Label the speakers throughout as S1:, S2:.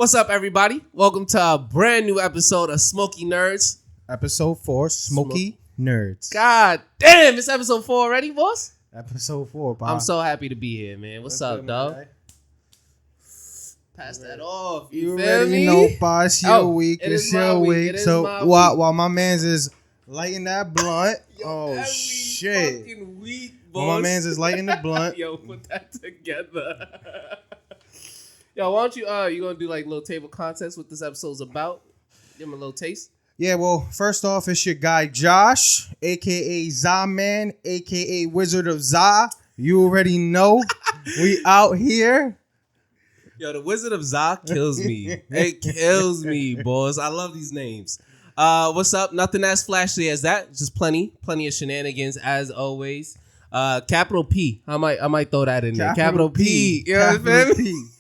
S1: What's up, everybody? Welcome to a brand new episode of Smokey Nerdz.
S2: Episode 4, Smokey Nerdz.
S1: God damn, it's episode 4 already, boss?
S2: Episode 4, Bob.
S1: I'm so happy to be here, man. What's up,
S2: good,
S1: dog?
S2: man?
S1: Pass that off.
S2: You
S1: feel
S2: already
S1: me?
S2: know, boss. Your week.
S1: it
S2: It's
S1: is my
S2: your
S1: week.
S2: week.
S1: It is
S2: So
S1: my
S2: while my man's is lighting that blunt.
S1: Every
S2: shit.
S1: fucking week,
S2: While
S1: boss.
S2: my man's is lighting the blunt.
S1: Yo, put that together. Yo, why don't you gonna do like a little table contest what this episode's about? Give him a little taste.
S2: Yeah, well, first off, it's your guy Josh, a.k.a. Za-Man, a.k.a. Wizard of Za. You already know. We out here.
S1: Yo, the Wizard of Za kills me. It kills me, boys. I love these names. What's up? Nothing as flashy as that. Just plenty of shenanigans as always. Capital P. I might throw that in there. Capital P. You know what I'm saying?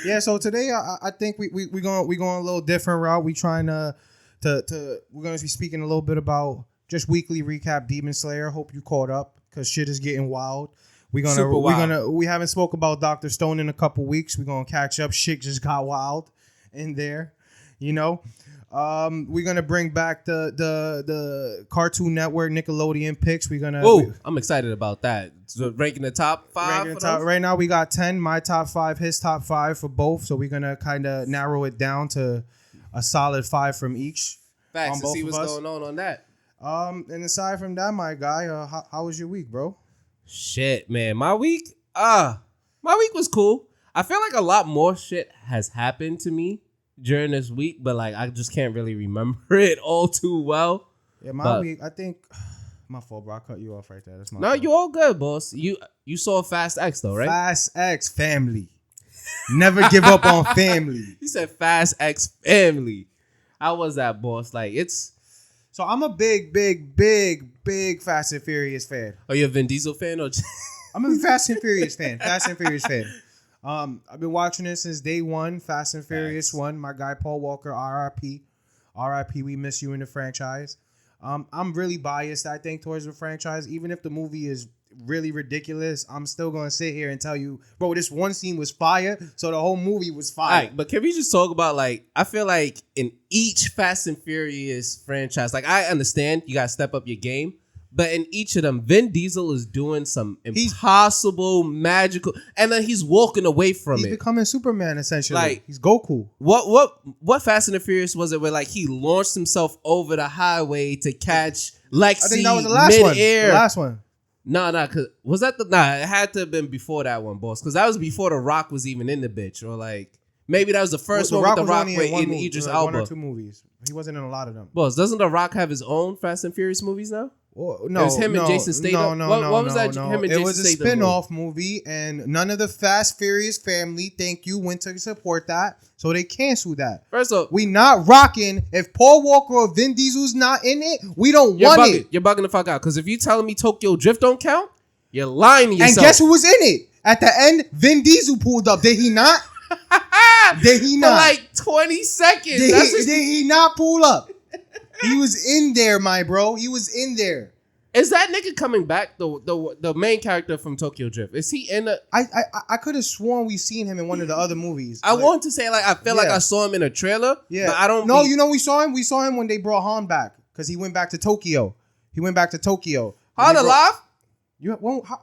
S2: Yeah. So today, I think we going a little different route. We trying to we're gonna be speaking a little bit about just weekly recap Demon Slayer. Hope you caught up because shit is getting wild. We haven't spoke about Dr. Stone in a couple weeks. We're gonna catch up. Shit just got wild in there, you know. We're gonna bring back the Cartoon Network Nickelodeon picks.
S1: I'm excited about that. So ranking the top 5.
S2: Right now we got 10. My top 5, his top 5 for both. So we're gonna kind of narrow it down to a solid 5 from each.
S1: Facts. To see what's going on that.
S2: And aside from that, my guy, how was your week, bro?
S1: Shit, man. My week was cool. I feel like a lot more shit has happened to me during this week, but like I just can't really remember it all too well.
S2: Yeah, week, I think my fault, bro. I cut you off right there. That's my
S1: fault. You all good, boss. You saw Fast X though, right?
S2: Fast X family. Never give up on family.
S1: You said Fast X family. How was that, boss? Like it's
S2: so I'm a big Fast and Furious fan.
S1: Are you a Vin Diesel fan or
S2: I'm a Fast and Furious fan. I've been watching it since day one. Fast and Furious 1. My guy Paul Walker, R.I.P. R.I.P. We miss you in the franchise. I'm really biased, I think, towards the franchise. Even if the movie is really ridiculous, I'm still gonna sit here and tell you, bro, this one scene was fire, so the whole movie was fire.
S1: All right, but can we just talk about, like, I feel like in each Fast and Furious franchise, like, I understand you gotta step up your game, but in each of them, Vin Diesel is doing some impossible, magical, and then he's walking away from it.
S2: He's becoming Superman, essentially.
S1: Like,
S2: he's Goku.
S1: What Fast and the Furious was it where, like, he launched himself over the highway to catch Lexi?
S2: I think that was the last
S1: mid-air.
S2: one. The last one.
S1: No, cause was that it had to have been before that one, boss. Cause that was before The Rock was even in the bitch, or like maybe that was the first one with The Rock in Idris Elba.
S2: One or two movies. He wasn't in a lot of them.
S1: Boss, doesn't The Rock have his own Fast and Furious movies now?
S2: Well, no,
S1: it was him and Jason Statham. What was that? Him and Jason
S2: it was a spin-off movie, and none of the Fast Furious family, thank you, went to support that, so they canceled that.
S1: First of all,
S2: we not rocking. If Paul Walker or Vin Diesel's not in it, we don't want it.
S1: You're bugging the fuck out. Because if you telling me Tokyo Drift don't count, you're lying to yourself.
S2: And guess who was in it? At the end, Vin Diesel pulled up. Did he not? Did he not?
S1: For like 20 seconds.
S2: Did he not pull up? He was in there, my bro. He was in there.
S1: Is that nigga coming back? The main character from Tokyo Drift. Is he in the...
S2: I could have sworn we seen him in one of the other movies.
S1: I want to say, like, I feel like I saw him in a trailer.
S2: Yeah.
S1: But I don't...
S2: No, you know we saw him? We saw him when they brought Han back. Because he went back to Tokyo. Han
S1: alive?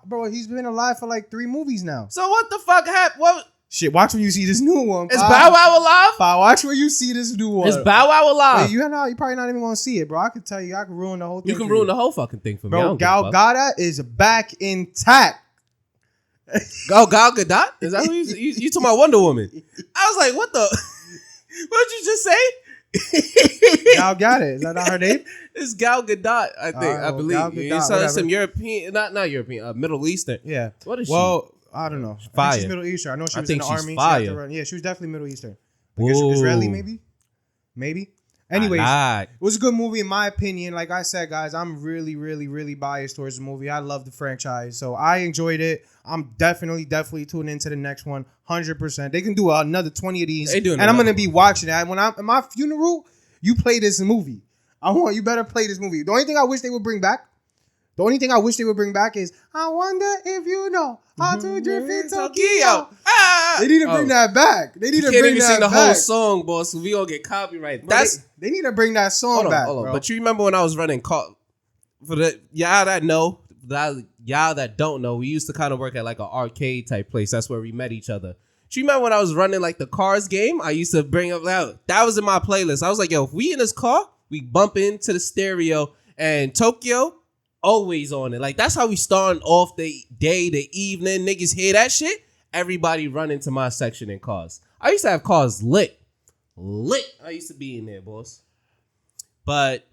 S2: Bro, he's been alive for like 3 movies now.
S1: So what the fuck happened? What?
S2: Shit, watch when you see this new one.
S1: Is Bow Wow alive?
S2: Watch when you see this new one.
S1: Is Bow Wow alive?
S2: Wait, you're probably not even going to see it, bro. I can tell you, I can ruin the whole thing.
S1: You can ruin the whole fucking thing for me.
S2: Bro, Gal Gadot is back intact.
S1: Gal Gadot? Is that who you talking about? Wonder Woman? I was like, what the? What did you just say?
S2: Gal Gadot. Is that not her name?
S1: It's Gal Gadot, I think. I believe.
S2: Gal Gadot,
S1: you saw some European, not European, Middle Eastern.
S2: Yeah.
S1: What is she?
S2: Well, I don't know.
S1: Fire.
S2: She's Middle Eastern. I know she was in the army.
S1: Fire.
S2: Yeah, she was definitely Middle Eastern. Like Israeli, maybe. Anyways, it was a good movie in my opinion. Like I said, guys, I'm really biased towards the movie. I love the franchise, so I enjoyed it. I'm definitely tuning into the next one, 100%. They can do another 20 of these, and I'm gonna be watching that. When I'm at my funeral, you play this movie. You better play this movie. The only thing I wish they would bring back The only thing I wish they would bring back is I wonder if you know how to drift in Tokyo. They need to bring that back. They need to bring that back. You can't even sing
S1: the whole song, boss. So we gonna get copyrighted.
S2: They need to bring that song back, bro.
S1: But you remember when I was running for the y'all that know, y'all that don't know, we used to kind of work at like an arcade type place. That's where we met each other. Do you remember when I was running like the cars game? I used to bring up that was in my playlist. I was like, yo, if we in this car, we bump into the stereo and Tokyo always on it. Like that's how we starting off the day, the evening. Niggas hear that shit. Everybody run into my section in cars. I used to have cars lit. I used to be in there, boss. But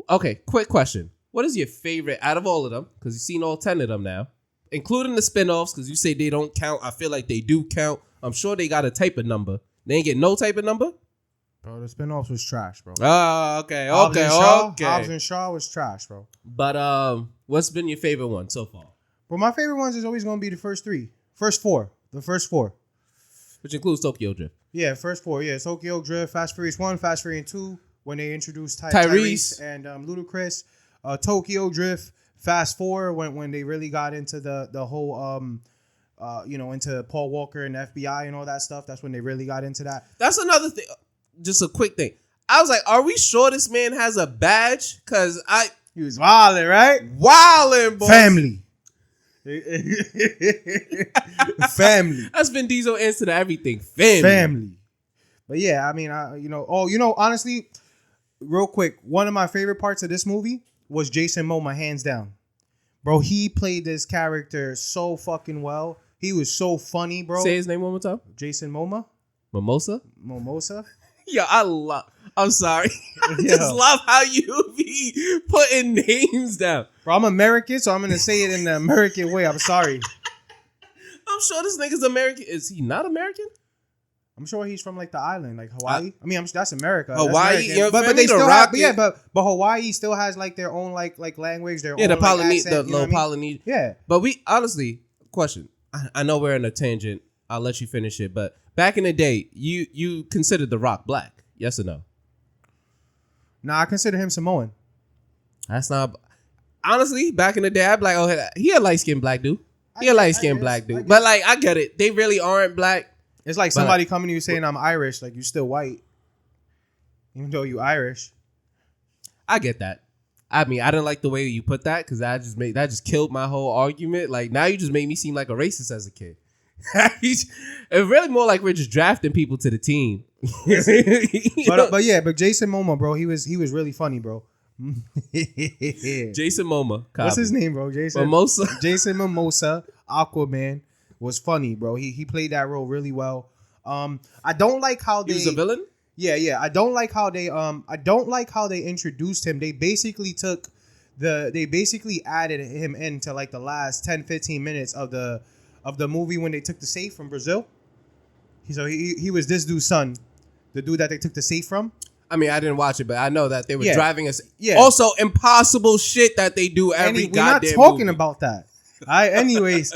S1: okay, quick question. What is your favorite out of all of them? Because you've seen all 10 of them now, including the spinoffs, because you say they don't count. I feel like they do count. I'm sure they got a type of number. They ain't get no type of number?
S2: Bro, the spinoffs was trash, bro.
S1: Oh, okay.
S2: Hobbs and Shaw was trash, bro.
S1: But what's been your favorite one so far?
S2: Well, my favorite ones is always going to be the first four.
S1: Which includes Tokyo Drift.
S2: Yeah, first four. Yeah, Tokyo Drift, Fast Furious 1, Fast Furious 2, when they introduced Tyrese and Ludacris. Tokyo Drift, Fast 4, when they really got into the whole, into Paul Walker and the FBI and all that stuff. That's when they really got into that.
S1: That's another thing. Just a quick thing. I was like, are we sure this man has a badge? Because
S2: he was wilding, right?
S1: Wilding, boy.
S2: Family. Family.
S1: That's Vin Diesel answer to everything. Family.
S2: But yeah, I mean, honestly, real quick, one of my favorite parts of this movie was Jason Momoa, hands down. Bro, he played this character so fucking well. He was so funny, bro.
S1: Say his name one more time.
S2: Jason Momoa.
S1: Mimosa? Yeah, I'm sorry. I just love how you be putting names down.
S2: Bro, I'm American, so I'm going to say it in the American way. I'm sorry.
S1: I'm sure this nigga's American. Is he not American?
S2: I'm sure he's from like the island, like Hawaii. That's America.
S1: Hawaii,
S2: that's but they still have, but Hawaii still has like their own like language, their own
S1: the
S2: accent,
S1: low Polynesian.
S2: Yeah.
S1: But we honestly, question. I know we're in a tangent. I'll let you finish it. But back in the day, you considered The Rock black? Yes or no?
S2: Nah, I consider him Samoan.
S1: That's not. Honestly, back in the day, I'd be like, oh, he a light skinned black dude. He a light skinned black dude. But like, I get it. They really aren't black.
S2: It's like somebody coming to you saying I'm Irish, like you still white, even though you Irish.
S1: I get that. I mean, I didn't like the way you put that because that just killed my whole argument. Like now, you just made me seem like a racist as a kid. It's really more like we're just drafting people to the team.
S2: but Jason Momoa, bro, he was really funny, bro.
S1: Jason Momoa.
S2: What's his name, bro?
S1: Mimosa.
S2: Jason Mimosa, Aquaman, was funny, bro. He played that role really well. I don't like how
S1: he was a villain.
S2: Yeah. I don't like how they introduced him. They basically added him into like the last 10-15 minutes of the movie when they took the safe from Brazil. So he was this dude's son, the dude that they took the safe from.
S1: I mean, I didn't watch it, but I know that they were driving us.
S2: Yeah.
S1: Also, impossible shit that they do every goddamn movie.
S2: We're not talking about that. Anyways,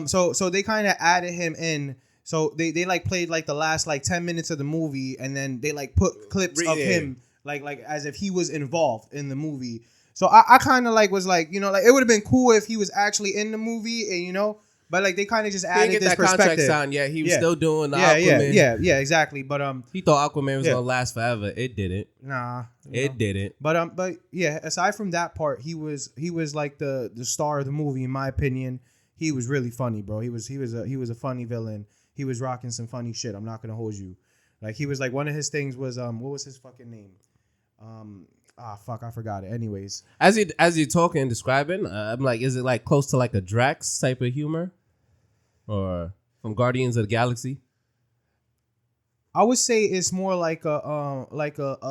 S2: so they kind of added him in. So they like played like the last like 10 minutes of the movie, and then they like put clips of him like as if he was involved in the movie. So I kind of like was like, like it would have been cool if he was actually in the movie, and but like they kind of just added this perspective. Contract signed yet.
S1: He was still doing the Aquaman.
S2: Yeah, exactly. But
S1: he thought Aquaman was gonna last forever. It didn't.
S2: Nah,
S1: it didn't.
S2: But yeah. Aside from that part, he was like the star of the movie in my opinion. He was really funny, bro. He was a funny villain. He was rocking some funny shit. I'm not gonna hold you. Like he was like one of his things was what was his fucking name? I forgot it. Anyways,
S1: as you're talking and describing, I'm like, is it like close to like a Drax type of humor, or from Guardians of the Galaxy?
S2: I would say it's more like a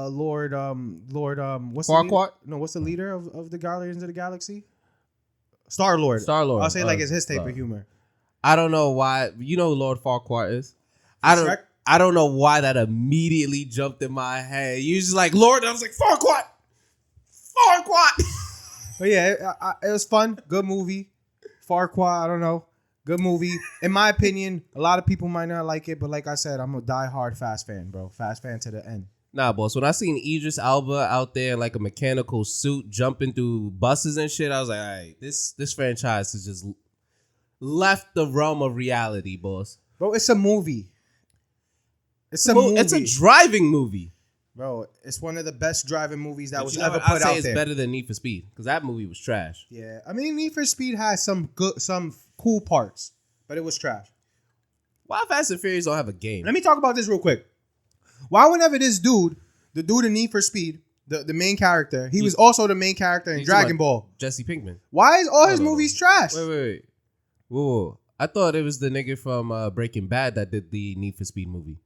S2: Lord what's
S1: Farquaad?
S2: What's the leader of the Guardians of the Galaxy? Star-Lord.
S1: I'll
S2: say like it's his type of humor.
S1: I don't know why. You know who Lord Farquaad is? I don't know why that immediately jumped in my head. You just like Lord, and I was like Farquaad.
S2: But yeah, it was fun. Good movie. Farquaad, I don't know. Good movie. In my opinion, a lot of people might not like it, but like I said, I'm a diehard Fast fan, bro. Fast fan to the end.
S1: Nah, boss. When I seen Idris Elba out there in like a mechanical suit jumping through buses and shit, I was like, all right, this franchise has just left the realm of reality, boss.
S2: Bro, it's a movie. It's a movie.
S1: It's a driving movie.
S2: Bro, it's one of the best driving movies that was
S1: ever
S2: ever
S1: put
S2: put
S1: out
S2: out
S1: it's
S2: there.
S1: better than Need for Speed because that movie was trash.
S2: Yeah, I mean, Need for Speed has some cool parts, but it was trash.
S1: Why Fast and Furious don't have a game?
S2: Let me talk about this real quick. Why whenever this dude, the dude in Need for Speed, the main character, he was also the main character in Dragon Ball.
S1: Jesse Pinkman.
S2: Why is all his movies trash?
S1: Wait. Whoa. I thought it was the nigga from Breaking Bad that did the Need for Speed movie.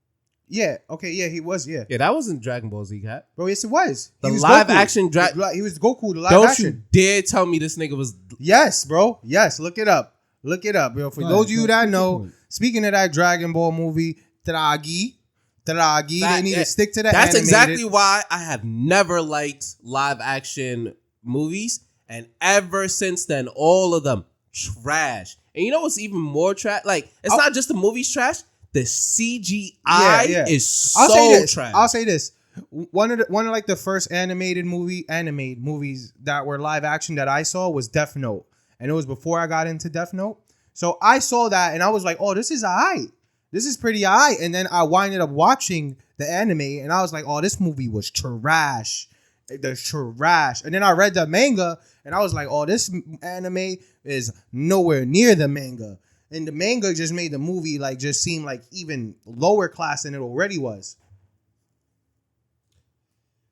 S2: Yeah, okay, yeah, he was, yeah.
S1: Yeah, that wasn't Dragon Ball Z, Cat.
S2: Bro, yes, it was.
S1: The
S2: He was
S1: live
S2: Goku.
S1: action
S2: He was Goku, the live
S1: Don't
S2: action.
S1: you dare tell me this nigga was...
S2: Yes, bro. Yes, look it up. Look it up, bro. For those of you that know, speaking of that Dragon Ball movie, Tragi, they need to stick to that.
S1: That's
S2: animated.
S1: exactly why I have never liked live action movies. And ever since then, all of them, trash. And you know what's even more trash? Like, it's not just the movies trash. The CGI is so trash.
S2: I'll say this. One of like the first animated movies that were live action that I saw was Death Note. And it was before I got into Death Note. So I saw that and I was like, oh, this is alright. This is pretty alright. And then I winded up watching the anime and I was like, oh, this movie was trash. The trash. And then I read the manga and I was like, oh, this anime is nowhere near the manga. And the manga just made the movie like just seem like even lower class than it already was.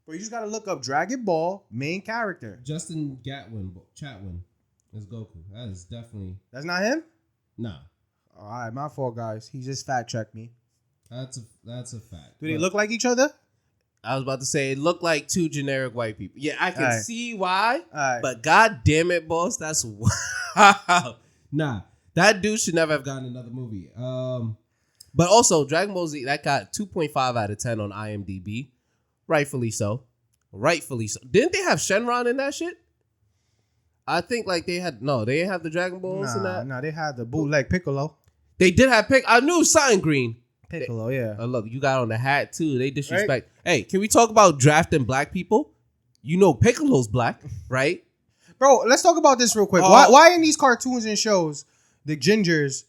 S2: But you just gotta look up Dragon Ball main character.
S1: Justin Chatwin is Goku. That is definitely...
S2: That's not him?
S1: Nah.
S2: All right, my fault, guys. He just fact checked me.
S1: That's a fact.
S2: Do they look like each other?
S1: I was about to say it looked like two generic white people. Yeah, I can see why.
S2: Right.
S1: But god damn it, boss, that's wow. Nah, that dude should never have gotten another movie. But also Dragon Ball Z that got 2.5 out of 10 on IMDb. Rightfully so. Didn't they have Shenron in that shit? I think like they didn't have the Dragon Balls in that.
S2: Nah, they had the bootleg Piccolo.
S1: They did have I knew something green.
S2: Piccolo, yeah.
S1: Oh, look, you got on the hat too. They disrespect. Right? Hey, can we talk about drafting black people? You know Piccolo's black, right?
S2: Bro, let's talk about this real quick. Why in these cartoons and shows the gingers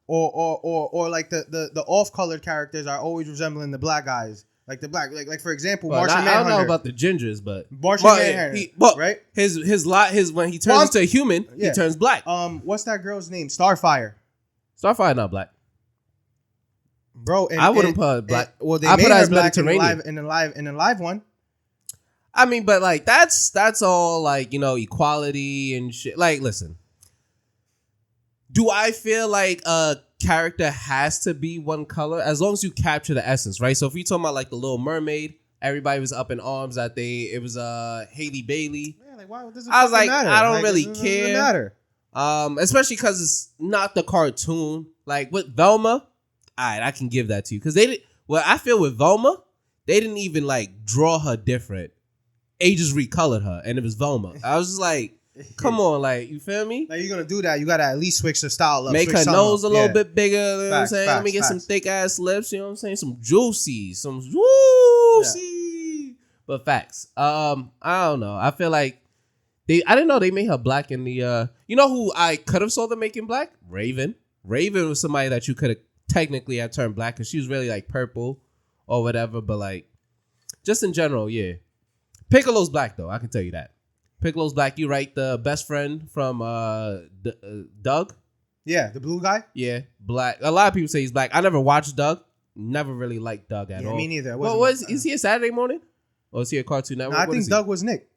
S2: or like the off-colored characters are always resembling the black guys? Like the black, like for example, Martian Manhunter.
S1: I don't know about the gingers, but
S2: Martian Manhunter, right?
S1: His when he turns into a human, he turns black.
S2: What's that girl's name? Starfire.
S1: Starfire not black,
S2: bro.
S1: I wouldn't put black.
S2: Well, they
S1: I
S2: made
S1: put
S2: her
S1: as
S2: black
S1: Mediterranean
S2: in the live one.
S1: I mean, but like that's all like equality and shit. Like, listen, do I feel like a character has to be one color as long as you capture the essence, right? So if you're talking about like the Little Mermaid, everybody was up in arms that it was Haley Bailey.
S2: Yeah, like why does it
S1: I was like,
S2: matter?
S1: I don't really care.
S2: Matter.
S1: Especially because it's not the cartoon. Like with Velma, all right, I can give that to you because they did. Well, I feel with Velma, they didn't even like draw her different. They just recolored her, and it was Velma. I was just like, come on, like, you feel me?
S2: Like, you're gonna do that, you gotta at least switch the style up.
S1: Make her nose a little bit bigger, you know what I'm saying? Let me get some thick ass lips, you know what I'm saying? Some juicy. Yeah. But facts. I don't know. I feel like I didn't know they made her black in the you know who I could have saw them making black? Raven. Raven was somebody that you could have technically had turned black because she was really like purple or whatever, but like just in general, yeah. Piccolo's black though, I can tell you that. Piccolo's black. You right? The best friend from Doug.
S2: Yeah, the blue guy.
S1: Yeah, black. A lot of people say he's black. I never watched Doug. Never really liked Doug at all.
S2: Me neither.
S1: Well, is he a Saturday morning? Or is he a Cartoon Network?
S2: No, I think Doug was Nick.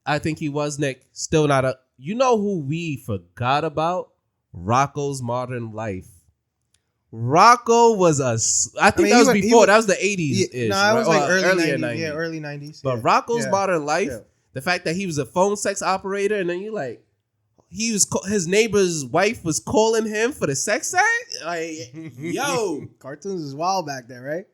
S1: I think he was Nick. Still not a... You know who we forgot about? Rocco's Modern Life. Rocco was I think that was before. That was the 80s.
S2: Yeah, no, it was like early 90s. Yeah, early 90s.
S1: But Rocco's Modern Life, the fact that he was a phone sex operator and then you like... his neighbor's wife was calling him for the sex act? Like, yo.
S2: Cartoons was wild back then, right?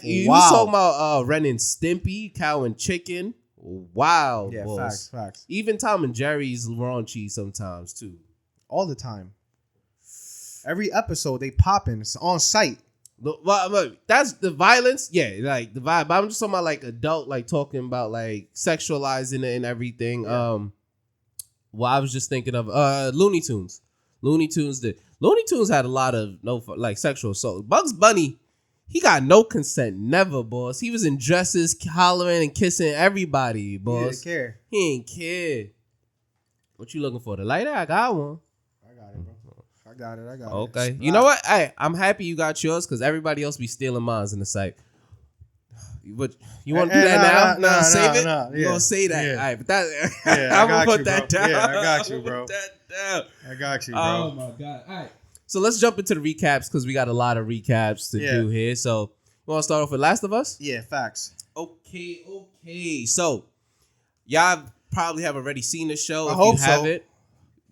S1: You was talking about Ren and Stimpy, Cow and Chicken. Wow.
S2: Yeah,
S1: boss.
S2: Facts.
S1: Even Tom and Jerry's raunchy sometimes, too.
S2: All the time. Every episode, they popping. It's on site.
S1: That's the violence. Yeah, like the vibe. But I'm just talking about like adult, like talking about like sexualizing it and everything.
S2: Yeah.
S1: Well, I was just thinking of Looney Tunes. Looney Tunes had a lot of like sexual assault. Bugs Bunny, he got no consent, never, boss. He was in dresses, hollering and kissing everybody, boss.
S2: He didn't care.
S1: He ain't care. What you looking for? The lighter? I got one.
S2: I got it, bro. I got it.
S1: Okay. You know what? Hey, I'm happy you got yours because everybody else be stealing mines in the site. But you want to do that now? Save it. You gonna say that?
S2: Yeah.
S1: All right, but that
S2: Yeah,
S1: I'm gonna put that down.
S2: Yeah, I got you, bro.
S1: Put that down.
S2: I got you, bro.
S1: Oh my god! All right, so let's jump into the recaps because we got a lot of recaps to do here. So you want to start off with Last of Us?
S2: Yeah, facts.
S1: Okay. So y'all probably have already seen the show.
S2: I
S1: If
S2: hope
S1: you
S2: so.
S1: haven't,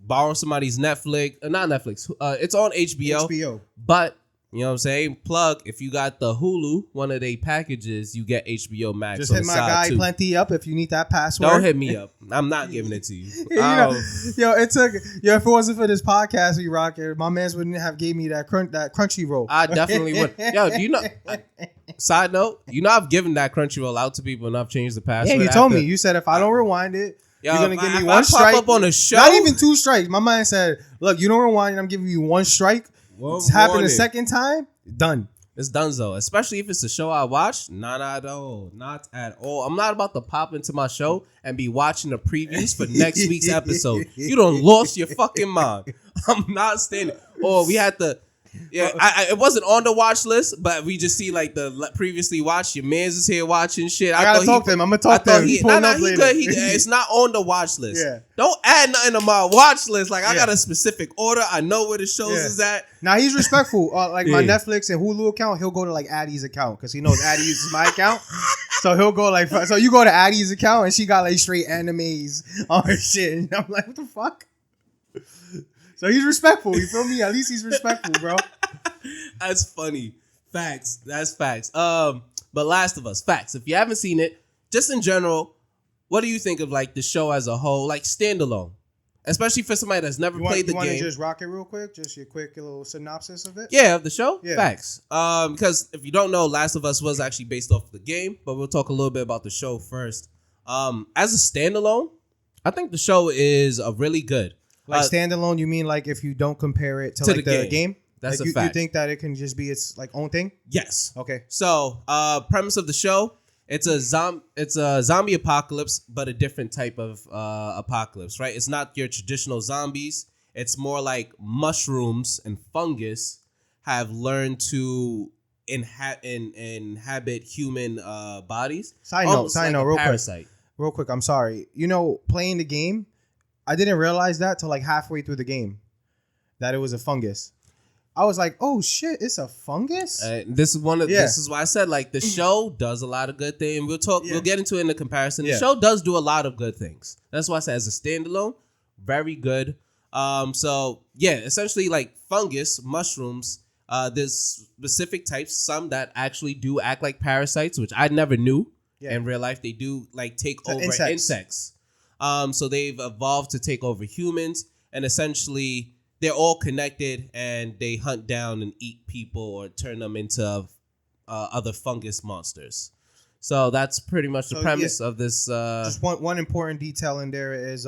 S1: borrow somebody's Netflix. Not Netflix. It's on HBO. But you know what I'm saying? Plug, if you got the Hulu, one of their packages, you get HBO Max.
S2: Just
S1: on
S2: hit
S1: the
S2: my
S1: side
S2: guy
S1: too.
S2: Plenty up if you need that password.
S1: Don't hit me up. I'm not giving it to you.
S2: If it wasn't for this podcast we rock it, my man's wouldn't have gave me that crunchy roll.
S1: I definitely would. Yo, do you know? Side note, I've given that Crunchyroll out to people and I've changed the password.
S2: Yeah, you told me. You said if I don't rewind it, you're gonna give me one strike.
S1: Up on a show,
S2: not even 2 strikes. My man said, "Look, you don't rewind, I'm giving you 1 strike. It's happened a second time, done."
S1: It's donezo, especially if it's a show I watch. Not at all. I'm not about to pop into my show and be watching the previews for next week's episode. You done lost your fucking mind. I'm not standing. Or we had to. Yeah, it wasn't on the watch list, but we just see like the previously watched. Your man's is here watching shit.
S2: I gotta talk to him. I'm gonna talk to him.
S1: He good. It's not on the watch list.
S2: Yeah.
S1: Don't add nothing to my watch list. Like I got a specific order. I know where the shows is at.
S2: Now he's respectful. Like my Netflix and Hulu account, he'll go to like Addie's account because he knows Addie uses my account. So he'll go like, so you go to Addie's account and she got like straight animes on her shit. And I'm like, what the fuck? So he's respectful. You feel me? At least he's respectful, bro.
S1: That's funny. Facts. That's facts. But Last of Us, facts. If you haven't seen it, just in general, what do you think of like the show as a whole, like standalone? Especially for somebody that's never played the game. You want to
S2: just rock it real quick? Just your quick little synopsis of it?
S1: Yeah, of the show?
S2: Yeah.
S1: Facts. Because if you don't know, Last of Us was actually based off the game, but we'll talk a little bit about the show first. As a standalone, I think the show is really good.
S2: Like standalone, you mean like if you don't compare it to like the game?
S1: That's
S2: like
S1: a fact.
S2: You think that it can just be its like own thing?
S1: Yes.
S2: Okay.
S1: So, premise of the show, it's a zombie apocalypse, but a different type of apocalypse, right? It's not your traditional zombies. It's more like mushrooms and fungus have learned to inhabit human bodies.
S2: Side note, real
S1: parasite.
S2: Real quick, I'm sorry. Playing the game, I didn't realize that till like halfway through the game that it was a fungus. I was like, "Oh shit, it's a fungus."
S1: This is why I said like the show does a lot of good things. We'll get into it in the comparison. The show does do a lot of good things. That's why I said as a standalone, very good. So yeah, essentially like fungus, mushrooms. There's specific types, some that actually do act like parasites, which I never knew. Yeah. In real life, they do like take over insects. So they've evolved to take over humans, and essentially they're all connected, and they hunt down and eat people or turn them into other fungus monsters. So that's pretty much the premise of this.
S2: Just one important detail in there is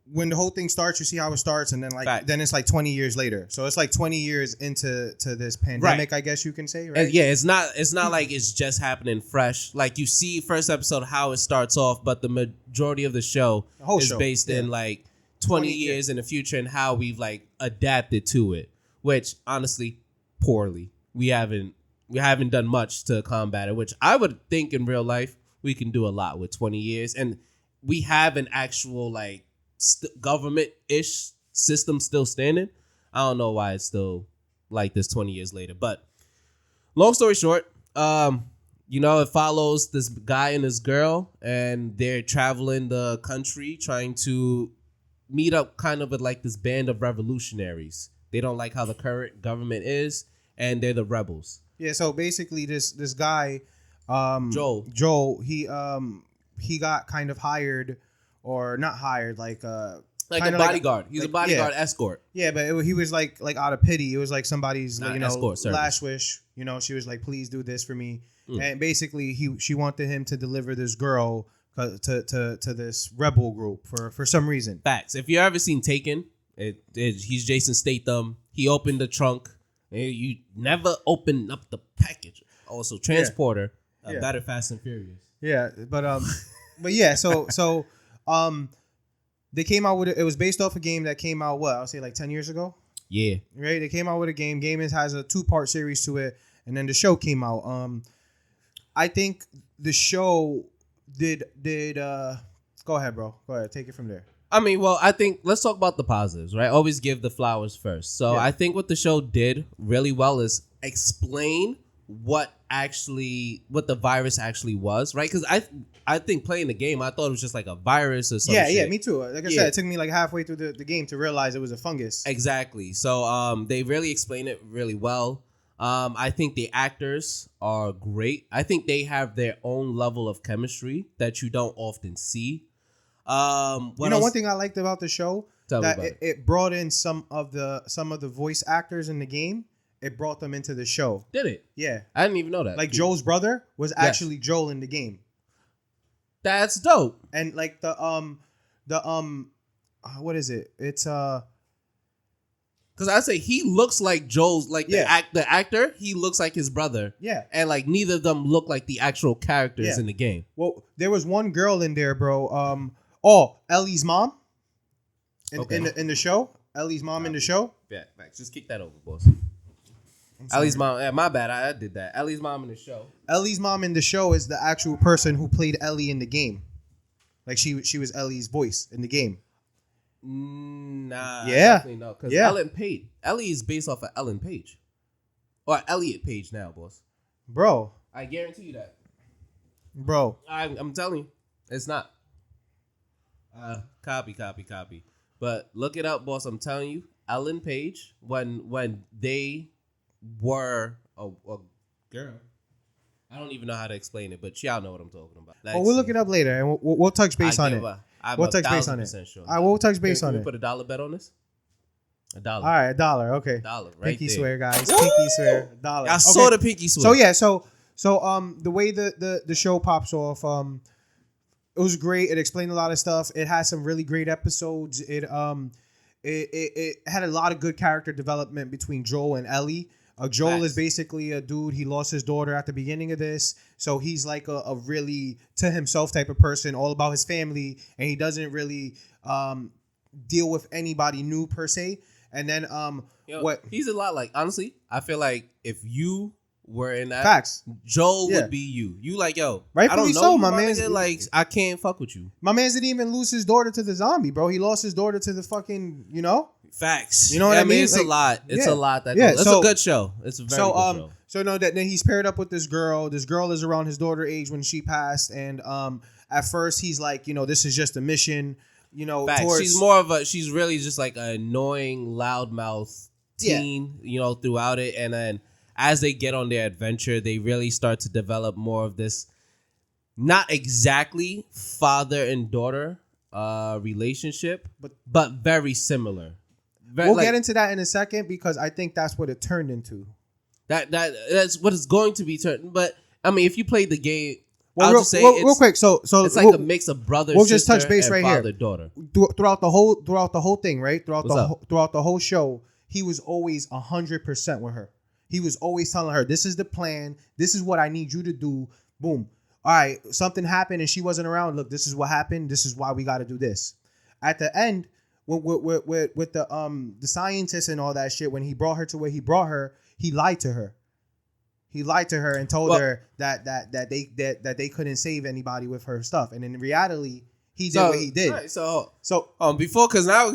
S2: when the whole thing starts, you see how it starts, and then then it's like 20 years later. So it's like 20 years into this pandemic, right. I guess you can say, right?
S1: Yeah, it's not like it's just happening fresh. Like you see first episode how it starts off, but the majority of the show is based in like 20 years in the future and how we've like adapted to it, which honestly, poorly. We haven't done much to combat it, which I would think in real life we can do a lot with 20 years. And we have an actual like government-ish system still standing. I don't know why it's still like this 20 years later. But long story short, it follows this guy and his girl, and they're traveling the country trying to meet up kind of with like this band of revolutionaries. They don't like how the current government is, and they're the rebels.
S2: Yeah, so basically this guy,
S1: Joel,
S2: he got kind of hired, or not hired, like
S1: like
S2: kinda
S1: a bodyguard. He's a
S2: like,
S1: bodyguard
S2: yeah.
S1: escort.
S2: Yeah, but he was like out of pity. It was like somebody's
S1: Not
S2: you know
S1: escort service.
S2: last wish. You know, she was like, please do this for me,
S1: Mm.
S2: and basically she wanted him to deliver this girl to this rebel group for some reason.
S1: Facts. If you ever seen Taken, he's Jason Statham. He opened the trunk. And you never open up the package. Also, Transporter.
S2: Yeah.
S1: Better Fast and Furious.
S2: Yeah, but yeah. So they came out with it. It was based off a game that came out I'll say like 10 years ago.
S1: Yeah.
S2: Right. They came out with a game. Game has a 2-part series to it, and then the show came out. I think the show did. Go ahead, bro. Go ahead. Take it from there.
S1: I mean, well, I think let's talk about the positives, right? Always give the flowers first. So
S2: Yeah.
S1: I think what the show did really well is explain what the virus actually was, right? Because I think playing the game, I thought it was just like a virus or something.
S2: Yeah, me too. Like I said, it took me like halfway through the game to realize it was a fungus.
S1: Exactly. So they really explain it really well. I think the actors are great. I think they have their own level of chemistry that you don't often see.
S2: One thing I liked about the show
S1: Tell me
S2: that
S1: about
S2: it brought in some of the voice actors in the game. It brought them into the show.
S1: Did it?
S2: Yeah,
S1: I didn't even know that.
S2: like Joel's brother was actually Joel in the game,
S1: That's dope.
S2: and like what is it? It's
S1: Because I say he looks like Joel's, like the actor, he looks like his brother.
S2: Yeah.
S1: And like neither of them look like the actual characters in the game.
S2: Well, there was one girl in there, bro. Ellie's mom in the show. Ellie's mom in the show.
S1: Yeah, Max, just kick that over, boss. Ellie's mom. Yeah, my bad. I did that. Ellie's mom in the show.
S2: Ellie's mom in the show is the actual person who played Ellie in the game. Like she was Ellie's voice in the game.
S1: Nah.
S2: Yeah.
S1: Definitely no. Because
S2: Yeah.
S1: Ellen Page. Ellie is based off of Ellen Page. Or Elliot Page now, boss.
S2: Bro.
S1: I guarantee you that.
S2: Bro.
S1: I'm telling you. It's not. Copy. But look it up, boss. I'm telling you. Ellen Page, when they were a girl. I don't even know how to explain it, but y'all know what I'm talking about.
S2: Well, we'll look it up later, and we'll touch base on it. We'll touch base on it.
S1: Sure.
S2: All right, we'll touch base on
S1: Can
S2: it.
S1: we put $1 bet on this? $1.
S2: All right, $1. Okay.
S1: $1 right
S2: Pinky
S1: there.
S2: swear, guys. Pinky swear. $1.
S1: I saw the pinky swear.
S2: So yeah, so the way the show pops off, it was great. It explained a lot of stuff. It had some really great episodes. It had a lot of good character development between Joel and Ellie. Joel is basically a dude. He lost his daughter at the beginning of this. So he's like a really to himself type of person, all about his family. And he doesn't really deal with anybody new per se. And then
S1: he's a lot like, honestly, I feel like if you were in that,
S2: facts,
S1: Joel would be you. You like, yo,
S2: rightfully
S1: I don't know
S2: so,
S1: you,
S2: my
S1: man.
S2: man.
S1: Like, I can't fuck with you.
S2: My man didn't even lose his daughter to the zombie, bro. He lost his daughter to the fucking,
S1: Facts.
S2: You know what I mean?
S1: It's
S2: like,
S1: a lot. It's a lot. It's a good show. It's a very good show.
S2: So no, then he's paired up with this girl. This girl is around his daughter age when she passed, and at first he's like, this is just a mission.
S1: Facts. She's really just like an annoying loudmouth teen. Throughout it, and then as they get on their adventure, they really start to develop more of this, not exactly father and daughter relationship, but very similar.
S2: We'll get into that in a second because I think that's what it turned into.
S1: That's what it's going to be turned. But I mean, if you played the game,
S2: real quick. So
S1: it's like a mix of brother.
S2: We'll just touch base right
S1: father,
S2: here.
S1: Daughter.
S2: Throughout the whole thing, right? Throughout the whole show, he was always 100% with her. He was always telling her, "This is the plan. This is what I need you to do." Boom. All right, something happened and she wasn't around. Look, this is what happened. This is why we got to do this. At the end, with the scientists and all that shit, when he brought her to where he brought her, he lied to her. He lied to her and told her that they couldn't save anybody with her stuff. And in reality, he did what he did.
S1: Right, before, because now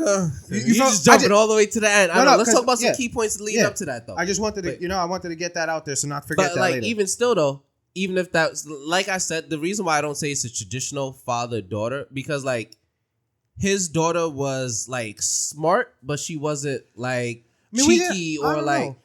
S1: you just jumping all the way to the end. Let's talk about some key points leading up to that, though.
S2: I just wanted to, I wanted to get that out there, so not forget that later.
S1: Even still, though, even if that's, like I said, the reason why I don't say it's a traditional father-daughter, because, like, his daughter was, like, smart, but she wasn't, like, cheeky or, like...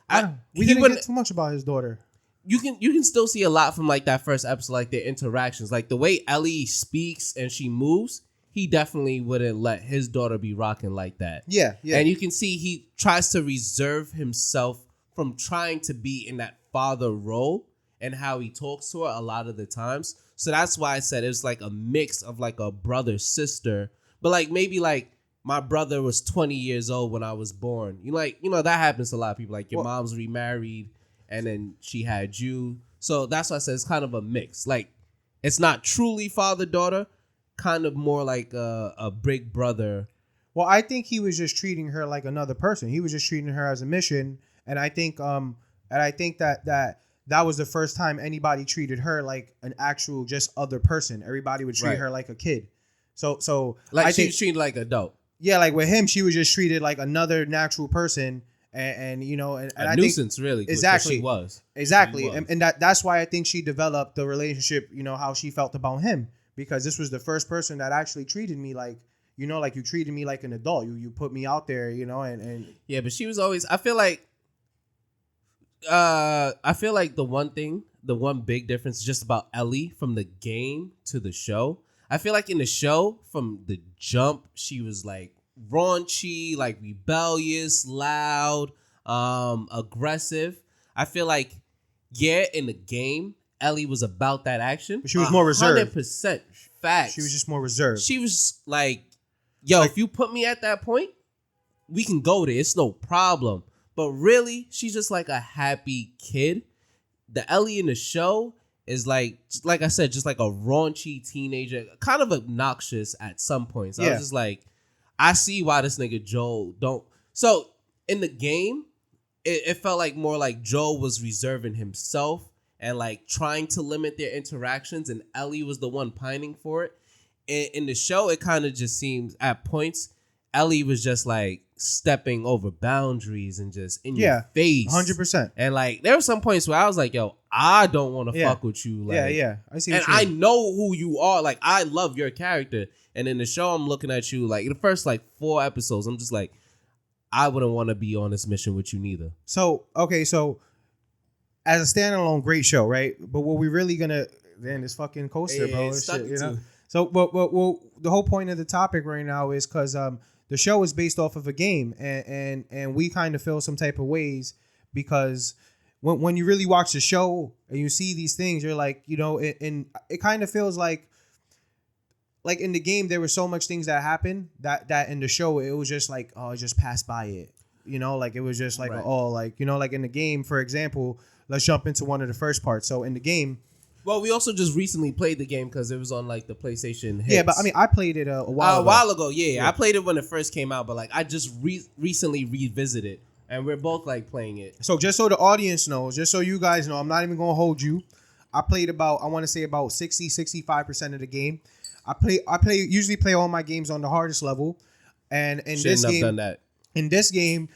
S2: We didn't get too much about his daughter.
S1: You can still see a lot from, like, that first episode, like, their interactions. Like, the way Ellie speaks and she moves, he definitely wouldn't let his daughter be rocking like that.
S2: Yeah.
S1: And you can see he tries to reserve himself from trying to be in that father role and how he talks to her a lot of the times. So that's why I said it was like a mix of like a brother sister, but like maybe like my brother was 20 years old when I was born. That happens to a lot of people. Like your mom's remarried and then she had you. So that's why I said it's kind of a mix. Like it's not truly father-daughter, kind of more like a big brother.
S2: Well, I think he was just treating her like another person. He was just treating her as a mission, and I think that was the first time anybody treated her like an actual just other person. Everybody would treat her like a kid. So
S1: like she was treated like an adult.
S2: Yeah, like with him, she was just treated like another natural person, and a
S1: nuisance, really.
S2: Exactly,
S1: she was
S2: exactly,
S1: she was.
S2: And that's why I think she developed the relationship. How she felt about him, because this was the first person that actually treated me like you treated me like an adult. You put me out there, and
S1: yeah, but she was always. I feel like the one big difference is just about Ellie from the game to the show. I feel like in the show, from the jump, she was like raunchy, like rebellious, loud, aggressive. I feel like, in the game, Ellie was about that action.
S2: But she was more reserved.
S1: 100% facts.
S2: She was just more reserved.
S1: She was like, if you put me at that point, we can go there. It's no problem. But really, she's just like a happy kid. The Ellie in the show is like I said, just like a raunchy teenager, kind of obnoxious at some points. I was just like, I see why this nigga Joel don't. So in the game, it felt like more like Joel was reserving himself and like trying to limit their interactions, and Ellie was the one pining for it. In the show, it kind of just seems at points Ellie was just like stepping over boundaries and just in your face.
S2: 100%.
S1: And like there were some points where I was like, I don't want to fuck with you. Like,
S2: I see.
S1: And I know who you are. Like, I love your character. And in the show, I'm looking at you like in the first like 4 episodes, I'm just like, I wouldn't want to be on this mission with you neither.
S2: So as a standalone, great show, right? But what we really gonna this fucking coaster, bro. Shit, So, but the whole point of the topic right now is because the show is based off of a game, and we kind of feel some type of ways because when you really watch the show and you see these things, you're like, and it kind of feels like in the game there were so much things that happened that in the show it was just like, it just passed by it, like it was just like like in the game, for example, let's jump into one of the first parts. So in the game.
S1: Well, we also just recently played the game because it was on like the PlayStation hits.
S2: Yeah, but I mean, I played it a while
S1: ago. Yeah, I played it when it first came out, but like I just recently revisited, and we're both like playing it.
S2: So just so the audience knows, just so you guys know, I'm not even gonna hold you. I played about 65% of the game. I usually play all my games on the hardest level, and in this game,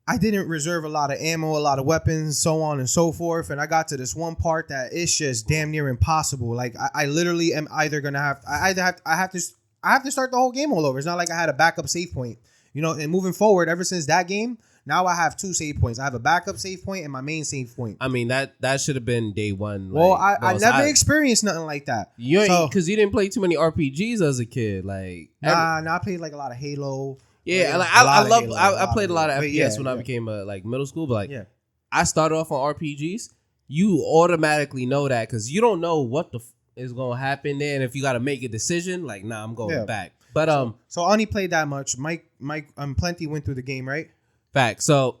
S2: I didn't reserve a lot of ammo, a lot of weapons, so on and so forth. And I got to this one part that it's just damn near impossible. Like I literally am either gonna have I have to start the whole game all over. It's not like I had a backup save point, And moving forward, ever since that game, now I have 2 save points. I have a backup save point and my main save point.
S1: I mean that should have been day one.
S2: Well, I never experienced nothing like that.
S1: Because you didn't play too many RPGs as a kid. Like
S2: I played like a lot of Halo.
S1: Yeah, like I played a lot of FPS when I became middle school, but I started off on RPGs. You automatically know that because you don't know what is gonna happen there, and if you got to make a decision, like I'm going back. But
S2: so I only played that much. Mike, Plenty went through the game, right?
S1: Fact. So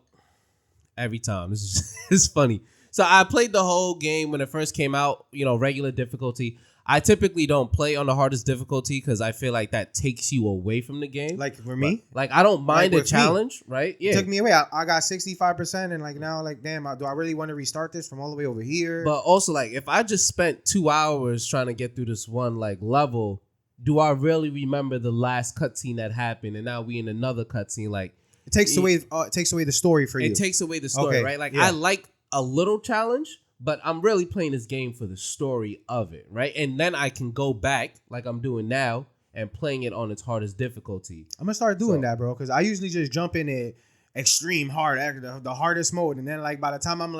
S1: every time it's funny. So I played the whole game when it first came out. Regular difficulty. I typically don't play on the hardest difficulty because I feel like that takes you away from the game.
S2: Like for me?
S1: Like I don't mind a challenge, right? Yeah.
S2: It took me away. I got 65% and now damn, do I really want to restart this from all the way over here?
S1: But also if I just spent 2 hours trying to get through this one level, do I really remember the last cutscene that happened and now we in another cutscene?
S2: It takes away the story for you.
S1: It takes away the story, right? I like a little challenge. But I'm really playing this game for the story of it, right? And then I can go back, like I'm doing now, and playing it on its hardest difficulty.
S2: I'm going to start doing that, bro, because I usually just jump in it extreme hard, the hardest mode. And then, by the time I'm,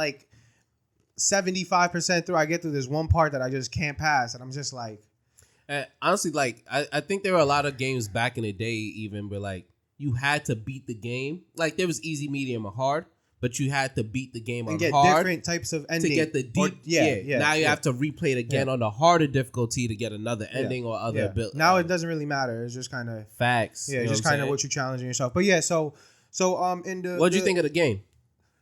S2: 75% through, I get through this one part that I just can't pass. And I'm just like...
S1: And honestly, like I think there were a lot of games back in the day, even where like you had to beat the game. Like there was easy, medium, or hard, but you had to beat the game
S2: and
S1: on
S2: get
S1: hard
S2: different types of ending
S1: to get the deep. Now you have to replay it again on the harder difficulty to get another ending or other ability.
S2: Now it doesn't really matter. It's just kind of
S1: facts.
S2: Yeah, just kind of what you're challenging yourself. But yeah, so in the
S1: what'd you think of the game?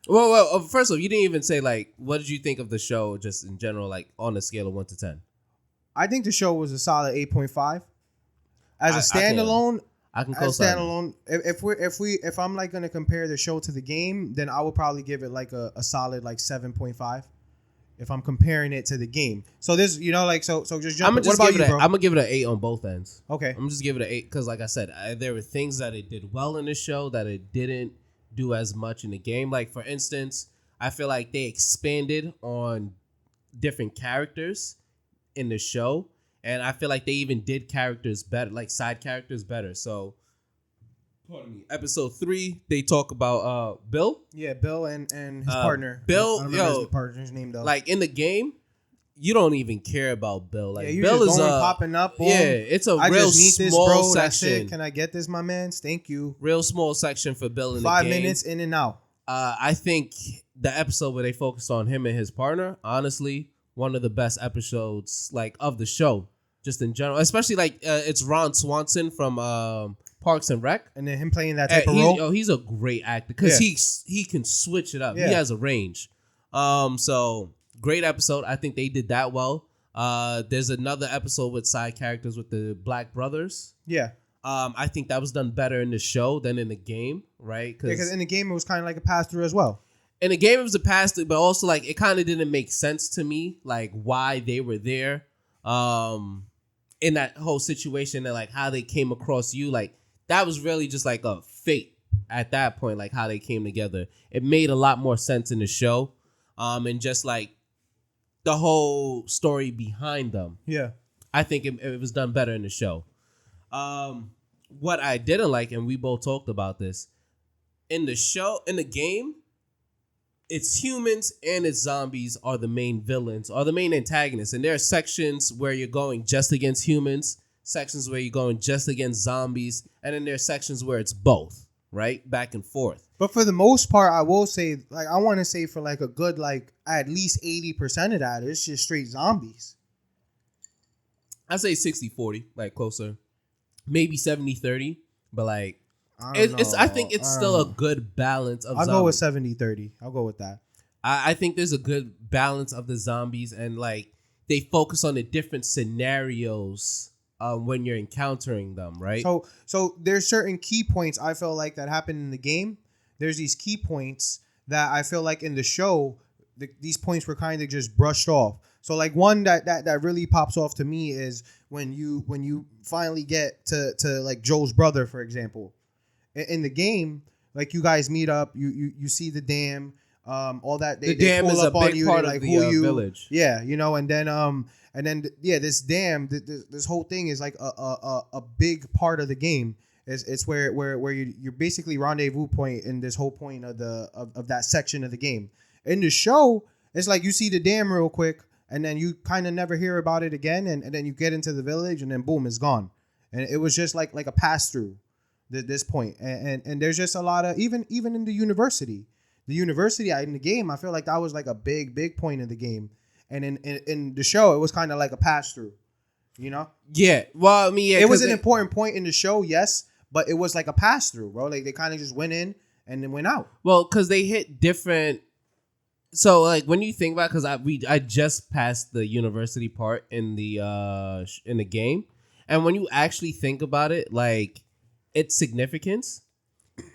S1: Well, first off, you didn't even say like what did you think of the show just in general, like on a scale of 1 to 10.
S2: I think the show was a solid 8.5. As a standalone,
S1: I can co-sign.
S2: Standalone. If I'm like gonna compare the show to the game, then I would probably give it like a solid like 7.5. If I'm comparing it to the game, so this so just jump. What about you, bro?
S1: I'm gonna give it an 8 on both ends.
S2: Okay,
S1: I'm just give it an 8 because, like I said, there were things that it did well in the show that it didn't do as much in the game. Like for instance, I feel like they expanded on different characters in the show, and I feel like they even did characters better, like side characters better. So, pardon me. Episode 3, they talk about Bill.
S2: Yeah, Bill and his partner.
S1: Bill,
S2: I don't remember his partner's name though.
S1: Like in the game, you don't even care about Bill. Like
S2: you're
S1: Bill
S2: just
S1: is
S2: popping up. Boom.
S1: Yeah, it's a
S2: I
S1: real
S2: just need this,
S1: small
S2: bro.
S1: section.
S2: That's it. Can I get this, my man? Thank you.
S1: Real small section for Bill in the game.
S2: 5 minutes in and out.
S1: I think the episode where they focused on him and his partner, honestly, one of the best episodes like of the show, just in general. Especially like it's Ron Swanson from Parks and Rec,
S2: and then him playing that type of role.
S1: He's a great actor because he can switch it up. Yeah. He has a range. So great episode. I think they did that well. There's another episode with side characters with the Black brothers.
S2: Yeah.
S1: I think that was done better in the show than in the game, right?
S2: Because in the game it was kind of like a pass through as well.
S1: In the game it was a pass through, but also like it kind of didn't make sense to me, like why they were there, in that whole situation and like how they came across you. Like that was really just like a fate at that point, like how they came together. It made a lot more sense in the show, and just like the whole story behind them.
S2: Yeah,
S1: I think it was done better in the show. What I didn't like, and we both talked about this, in the game, it's humans and it's zombies are the main villains, are the main antagonists. And there are sections where you're going just against humans, sections where you're going just against zombies, and then there are sections where it's both, right? Back and forth.
S2: But for the most part, I will say, like, I want to say for like a good, like, at least 80% of that, it's just straight zombies.
S1: I say 60-40, like closer. Maybe 70-30, but like, I think it's still a good balance of zombies.
S2: I'll go with 70-30. I'll go with that.
S1: I think there's a good balance of the zombies, and like they focus on the different scenarios when you're encountering them, right?
S2: So there's certain key points I feel like that happen in the game. There's these key points that I feel like in the show, these points were kind of just brushed off. So like one that really pops off to me is when you finally get to like Joel's brother, for example. In the game, like you guys meet up, you see the dam, all that.
S1: The dam is a big part of the village.
S2: Yeah, and then this dam, this whole thing is like a big part of the game. It's where you're basically rendezvous point in this whole point of that section of the game. In the show, it's like you see the dam real quick, and then you kind of never hear about it again, and then you get into the village, and then boom, it's gone. And it was just like a pass through. This point, and there's just a lot of even in the university in the game, I feel like that was like a big point in the game, and in the show it was kind of like a pass through,
S1: Yeah, well, I mean, yeah,
S2: it was an important point in the show, yes, but it was like a pass through, bro. Like they kind of just went in and then went out.
S1: Well, because they hit different. So like when you think about, because I just passed the university part in the game, and when you actually think about it, like. Its significance,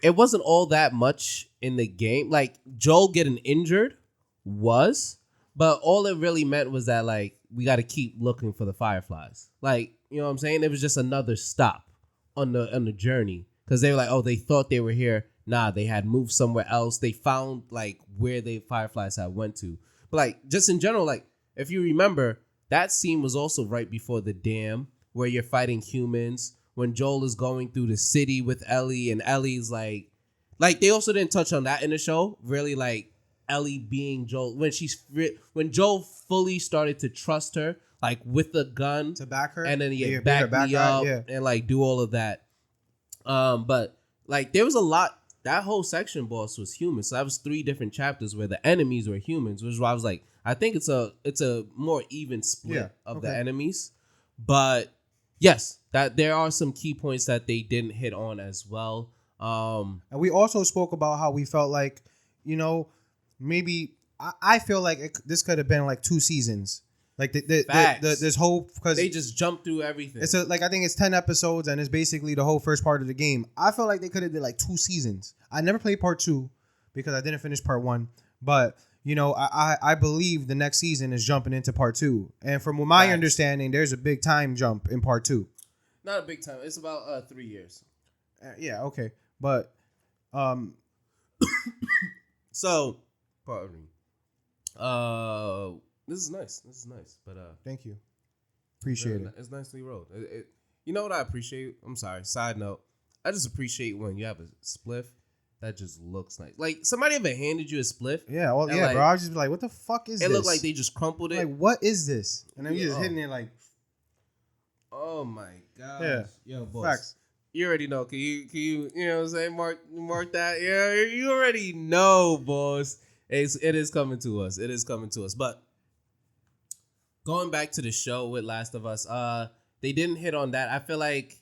S1: it wasn't all that much in the game. Like Joel getting injured but all it really meant was that like we got to keep looking for the fireflies. Like, you know what I'm saying? It was just another stop on the journey, because they were like, oh, they thought they were here. Nah, they had moved somewhere else. They found like where the fireflies had went to. But like just in general, like if you remember, that scene was also right before the dam where you're fighting humans. When Joel is going through the city with Ellie, and Ellie's like they also didn't touch on that in the show. Really, like Ellie being Joel when Joel fully started to trust her. like with a gun
S2: to back her,
S1: and then
S2: Be
S1: back
S2: her back
S1: me
S2: guy,
S1: up
S2: yeah.
S1: and like do all of that. But like there was a lot. That whole section, boss, was human. So that was 3 different chapters where the enemies were humans, which is why I was like, I think it's a more even split of the enemies. But yes, that there are some key points that they didn't hit on as well.
S2: And we also spoke about how we felt like, maybe I feel like this could have been like 2 seasons. Like this whole, because
S1: they just jumped through everything.
S2: It's I think it's 10 episodes and it's basically the whole first part of the game. I feel like they could have did like 2 seasons. I never played part 2 because I didn't finish part 1. But I believe the next season is jumping into part 2. And from my understanding, there's a big time jump in part 2.
S1: Not a big time. It's about 3 years.
S2: Yeah. Okay. But
S1: so pardon me. This is nice. But
S2: thank you. Appreciate it.
S1: It's nicely rolled. You know what I appreciate? I'm sorry. Side note. I just appreciate when you have a spliff that just looks nice. Like somebody ever handed you a spliff?
S2: Yeah. Well, yeah, bro. I was just like, what the fuck is this?
S1: It looked like they just crumpled it.
S2: Like, what is this? And then you just hitting it like.
S1: Oh my god.
S2: Yeah.
S1: Yo, boss.
S2: Facts.
S1: You already know. Can you know what I'm saying? Mark that. Yeah, you already know, boss. It is coming to us. It is coming to us. But going back to the show with Last of Us, they didn't hit on that. I feel like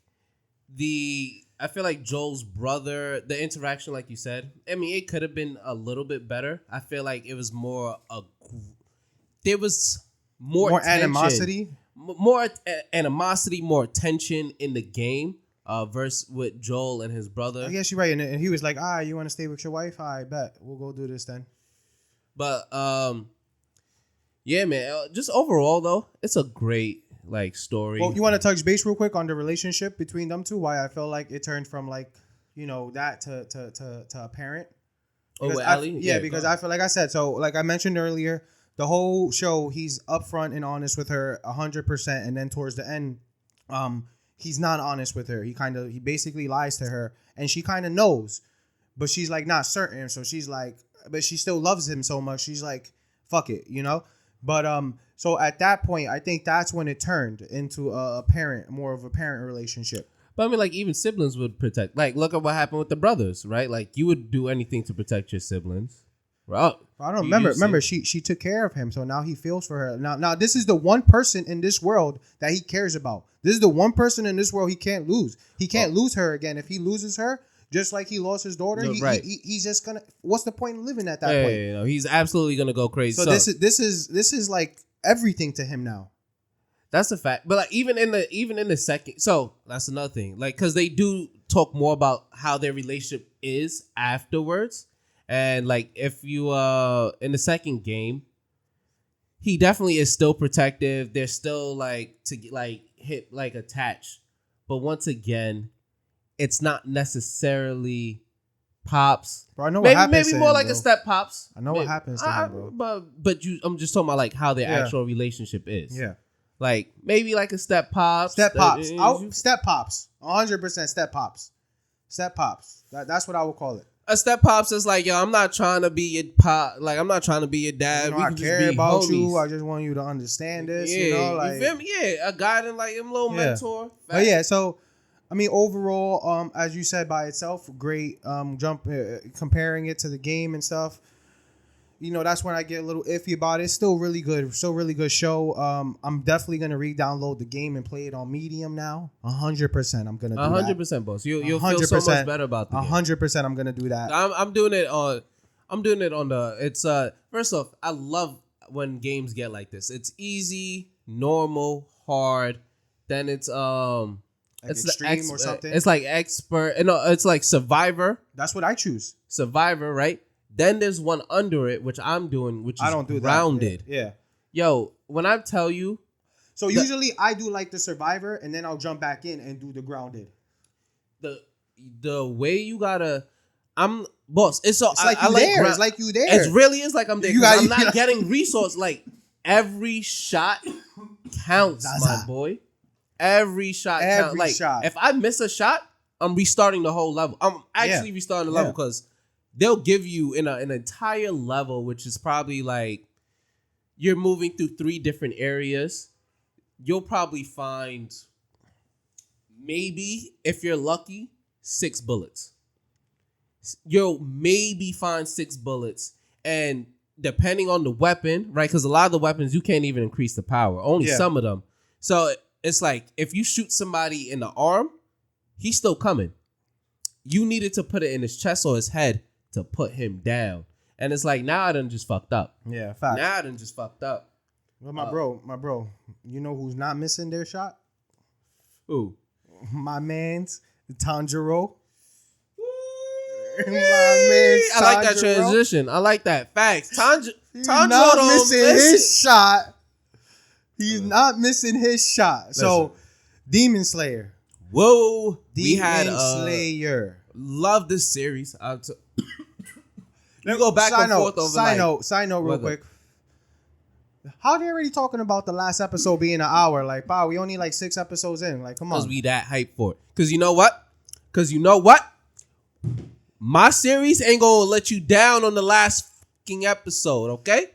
S1: Joel's brother, the interaction, like you said, I mean, it could have been a little bit better. I feel like it was there was more
S2: animosity,
S1: more animosity, more tension in the game. Versus with Joel and his brother.
S2: I guess you're right, and he was like, you want to stay with your wife? I bet we'll go do this then.
S1: But yeah, man. Just overall though, it's a great like story.
S2: Well, you want to touch base real quick on the relationship between them two? Why I feel like it turned from like that to a parent.
S1: With Ellie?
S2: Yeah, because I feel like I said so. Like I mentioned earlier, the whole show he's upfront and honest with her 100%, and then towards the end, he's not honest with her. He basically lies to her, and she kind of knows, but she's like not certain. So she's like, but she still loves him so much. She's like, fuck it, But so at that point, I think that's when it turned into more of a parent relationship.
S1: But I mean, like even siblings would protect. Like look at what happened with the brothers, right? Like you would do anything to protect your siblings. Right?
S2: I don't remember. Remember, she took care of him, so now he feels for her. Now this is the one person in this world that he cares about. This is the one person in this world he can't lose. He can't lose her again. If he loses her, just like he lost his daughter, he's just gonna. What's the point in living at that point?
S1: Yeah, he's absolutely gonna go crazy.
S2: So this is like everything to him now.
S1: That's a fact. But like even in the second, so that's another thing. Like because they do talk more about how their relationship is afterwards. And like if you in the second game, he definitely is still protective. They're still like hit like attached. But once again, it's not necessarily pops.
S2: Bro, I know what happens.
S1: Maybe more
S2: him,
S1: like
S2: bro.
S1: a step pops.
S2: I know what happens to him, bro.
S1: But I'm just talking about like how their actual relationship is.
S2: Yeah.
S1: Like maybe like a step pops.
S2: Step pops. Step pops. 100% step pops. Step pops. That's what I would call it.
S1: A step pops is like, yo, I'm not trying to be your pop. Like, I'm not trying to be your dad.
S2: I care about you. I just want you to understand this.
S1: Yeah,
S2: like,
S1: you feel me? Yeah, a guiding, like a little mentor.
S2: But yeah, so I mean, overall, as you said by itself, great. Comparing it to the game and stuff. That's when I get a little iffy about it. It's still really good. Still really good show. I'm definitely gonna re-download the game and play it on Medium now. 100%. I'm gonna do
S1: 100%, boss. You'll feel so much better about the
S2: 100%. I'm gonna do that.
S1: I'm doing it on. I'm doing it on the. It's First off, I love when games get like this. It's easy, normal, hard. Then it's
S2: like
S1: it's
S2: extreme or something.
S1: It's like expert. No, it's like Survivor.
S2: That's what I choose.
S1: Survivor, right? Then there's one under it, which I'm doing, which is
S2: I don't do
S1: grounded.
S2: That. Yeah.
S1: Yo, when I tell you.
S2: So usually I do like the Survivor, and then I'll jump back in and do the grounded.
S1: The way you gotta. Boss. It's
S2: like you there. It's like you there.
S1: It really is like I'm there. I'm not getting resource. Like every shot counts, my boy. Every shot counts. Like if I miss a shot, I'm restarting the whole level. I'm actually restarting the level because they'll give you in an entire level, which is probably like you're moving through 3 different areas. you'll probably find maybe, if you're lucky, 6 bullets. You'll maybe find 6 bullets. And depending on the weapon, right? Because a lot of the weapons, you can't even increase the power. Only some of them. So it's like, if you shoot somebody in the arm, he's still coming. You needed to put it in his chest or his head to put him down. And it's like, now I done just fucked up.
S2: Yeah, fact.
S1: Now I done just fucked up.
S2: Well, my bro, you know who's not missing their shot?
S1: Who?
S2: My man's Tanjiro.
S1: My man, I like that transition. I like that. Facts. Tanjiro
S2: not missing his shot. He's not missing his shot. Listen. So, Demon Slayer.
S1: Whoa.
S2: Demon Slayer.
S1: Love this series. You go back and forth over
S2: Side note real quick. How they already talking about the last episode being an hour? Like, wow, we only like 6 episodes in. Like, come on.
S1: Because we that hype for it. Because you know what? My series ain't going to let you down on the last fucking episode, okay?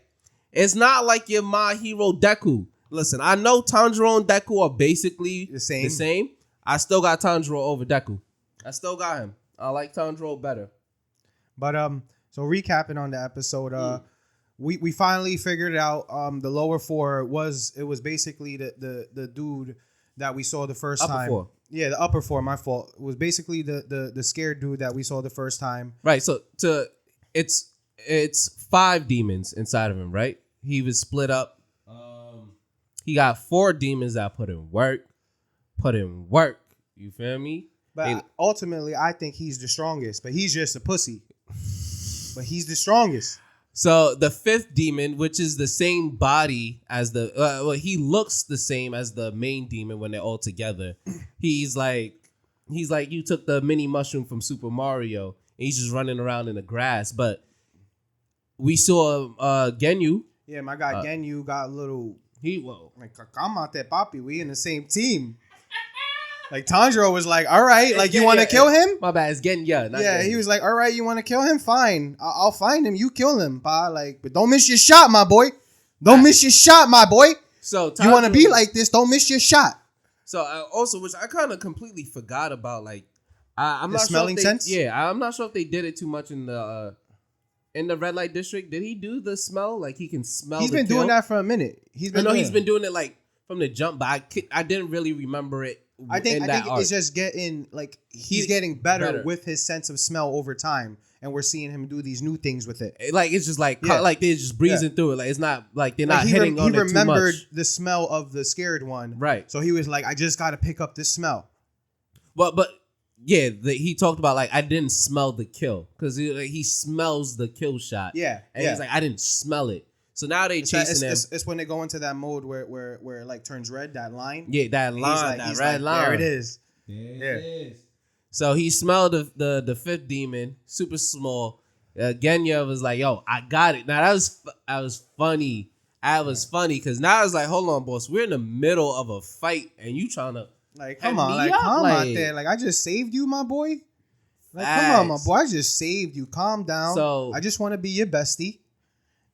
S1: It's not like your My Hero Deku. Listen, I know Tanjiro and Deku are basically the same. I still got Tanjiro over Deku. I still got him. I like Tanjiro better.
S2: But, so recapping on the episode, we finally figured out the lower 4 was basically the dude that we saw the first
S1: upper
S2: time.
S1: 4.
S2: Yeah, the upper 4, my fault. It was basically the scared dude that we saw the first time.
S1: Right. So it's 5 demons inside of him, right? He was split up. He got 4 demons that put in work. You feel me?
S2: But ultimately, I think he's the strongest. But he's just a pussy. But he's the strongest.
S1: So the 5th demon, which is the same body as he looks the same as the main demon when they're all together. He's like you took the mini mushroom from Super Mario and he's just running around in the grass. But we saw Genyu.
S2: Yeah, my guy Genyu got a little. Like, come out there, papi. We in the same team. Like, Tanjiro was like, all right, like, you want to kill him?
S1: My bad, it's Genya.
S2: Yeah, he was like, all right, you want to kill him? Fine. I'll find him. You kill him, pa. Like, but don't miss your shot, my boy. Don't miss your shot, my boy.
S1: So
S2: you want to be like this, don't miss your shot.
S1: So, also, which I kind of completely forgot about, like, I'm
S2: the
S1: not
S2: smelling
S1: sure
S2: sense?
S1: Yeah, I'm not sure if they did it too much in the red light district. Did he do the smell? Like, he can smell
S2: He's been doing that for a minute.
S1: He's been doing it, like, from the jump, but I didn't really remember it.
S2: I think it's just getting, like, he's getting better with his sense of smell over time, and we're seeing him do these new things with it.
S1: Like, it's just like like they're just breezing through it. Like, it's not like they're not hitting on it too much. He remembered
S2: the smell of the scared one,
S1: right?
S2: So he was like, I just got to pick up this smell.
S1: But yeah, he talked about, like, I didn't smell the kill because he smells the kill shot.
S2: Yeah,
S1: and he's like, I didn't smell it. So now they chasing him.
S2: It's when they go into that mode where it like turns red, that line.
S1: Yeah, that line, that red line.
S2: There it is.
S1: There it is. So he smelled the 5th demon, super small. Genya was like, yo, I got it. Now that was funny. That was funny because now it's like, hold on, boss. We're in the middle of a fight and you trying to
S2: like, come on, like, come out there. Like, I just saved you, my boy. Like, come on, my boy. I just saved you. Calm down. So I just want to be your bestie.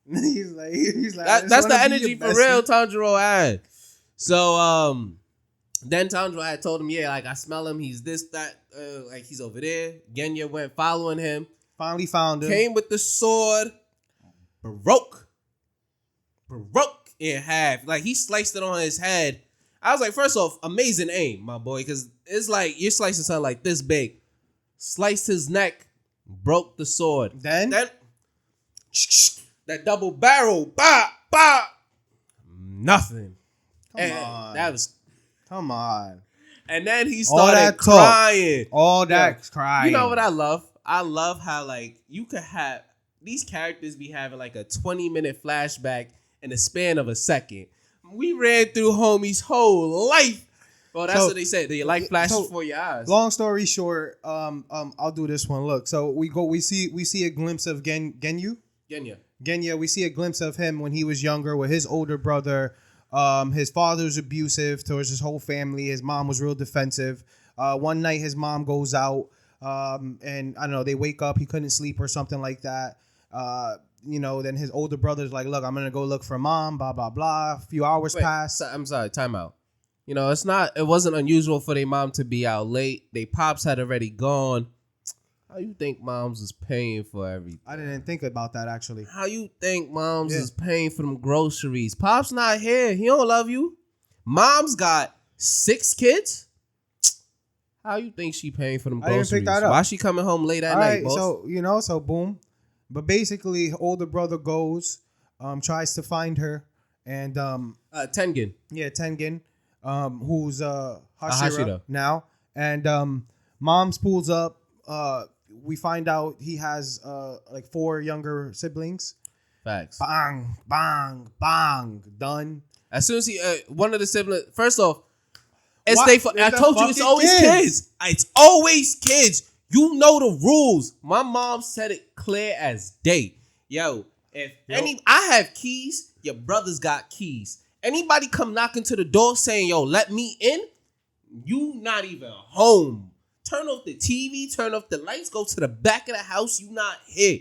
S2: he's like
S1: that's the energy for real Tanjiro had. So then Tanjiro had told him, yeah, like, I smell him, he's this, that, like, he's over there. Genya went following him,
S2: finally found him,
S1: came with the sword, broke in half, like, he sliced it on his head. I was like, first off, amazing aim, my boy, because it's like you're slicing something like this big. Sliced his neck, broke the sword, then that double barrel, nothing.
S2: Come on.
S1: And then he started crying.
S2: All that crying.
S1: You know what I love? I love how, like, you could have these characters be having like a 20-minute flashback in the span of a second. We ran through homie's whole life. Well, that's what they said. They like flashes before your eyes.
S2: Long story short, I'll do this one. Look, so we see a glimpse of Genya. We see a glimpse of him when he was younger with his older brother. His father was abusive towards his whole family. His mom was real defensive. One night his mom goes out, and I don't know, they wake up, he couldn't sleep or something like that. Then his older brother's like, look, I'm gonna go look for mom, blah blah blah. A few hours pass.
S1: I'm sorry, time out. You know, it wasn't unusual for their mom to be out late. They pops had already gone. How you think moms is paying for everything?
S2: I didn't think about that actually.
S1: How you think moms is paying for them groceries? Pop's not here. He don't love you. Mom's got 6 kids. How you think she paying for them groceries?
S2: I didn't pick that up.
S1: Why she coming home late at
S2: All
S1: night,
S2: right,
S1: boss?
S2: so boom. But basically, older brother goes, tries to find her, and
S1: Tengen.
S2: yeah, Tengen, who's Hashira,
S1: Hashira.
S2: now, and mom's pulls up. We find out he has like 4 younger siblings.
S1: Facts.
S2: Bang, bang, bang, done.
S1: As soon as he, one of the siblings, first off, I
S2: It's
S1: told you it's always kids. It's always kids. You know the rules. My mom said it clear as day. Yo, I have keys, your brothers got keys. Anybody come knocking to the door saying, yo, let me in, you not even home. Turn off the TV, turn off the lights, go to the back of the house, you not here.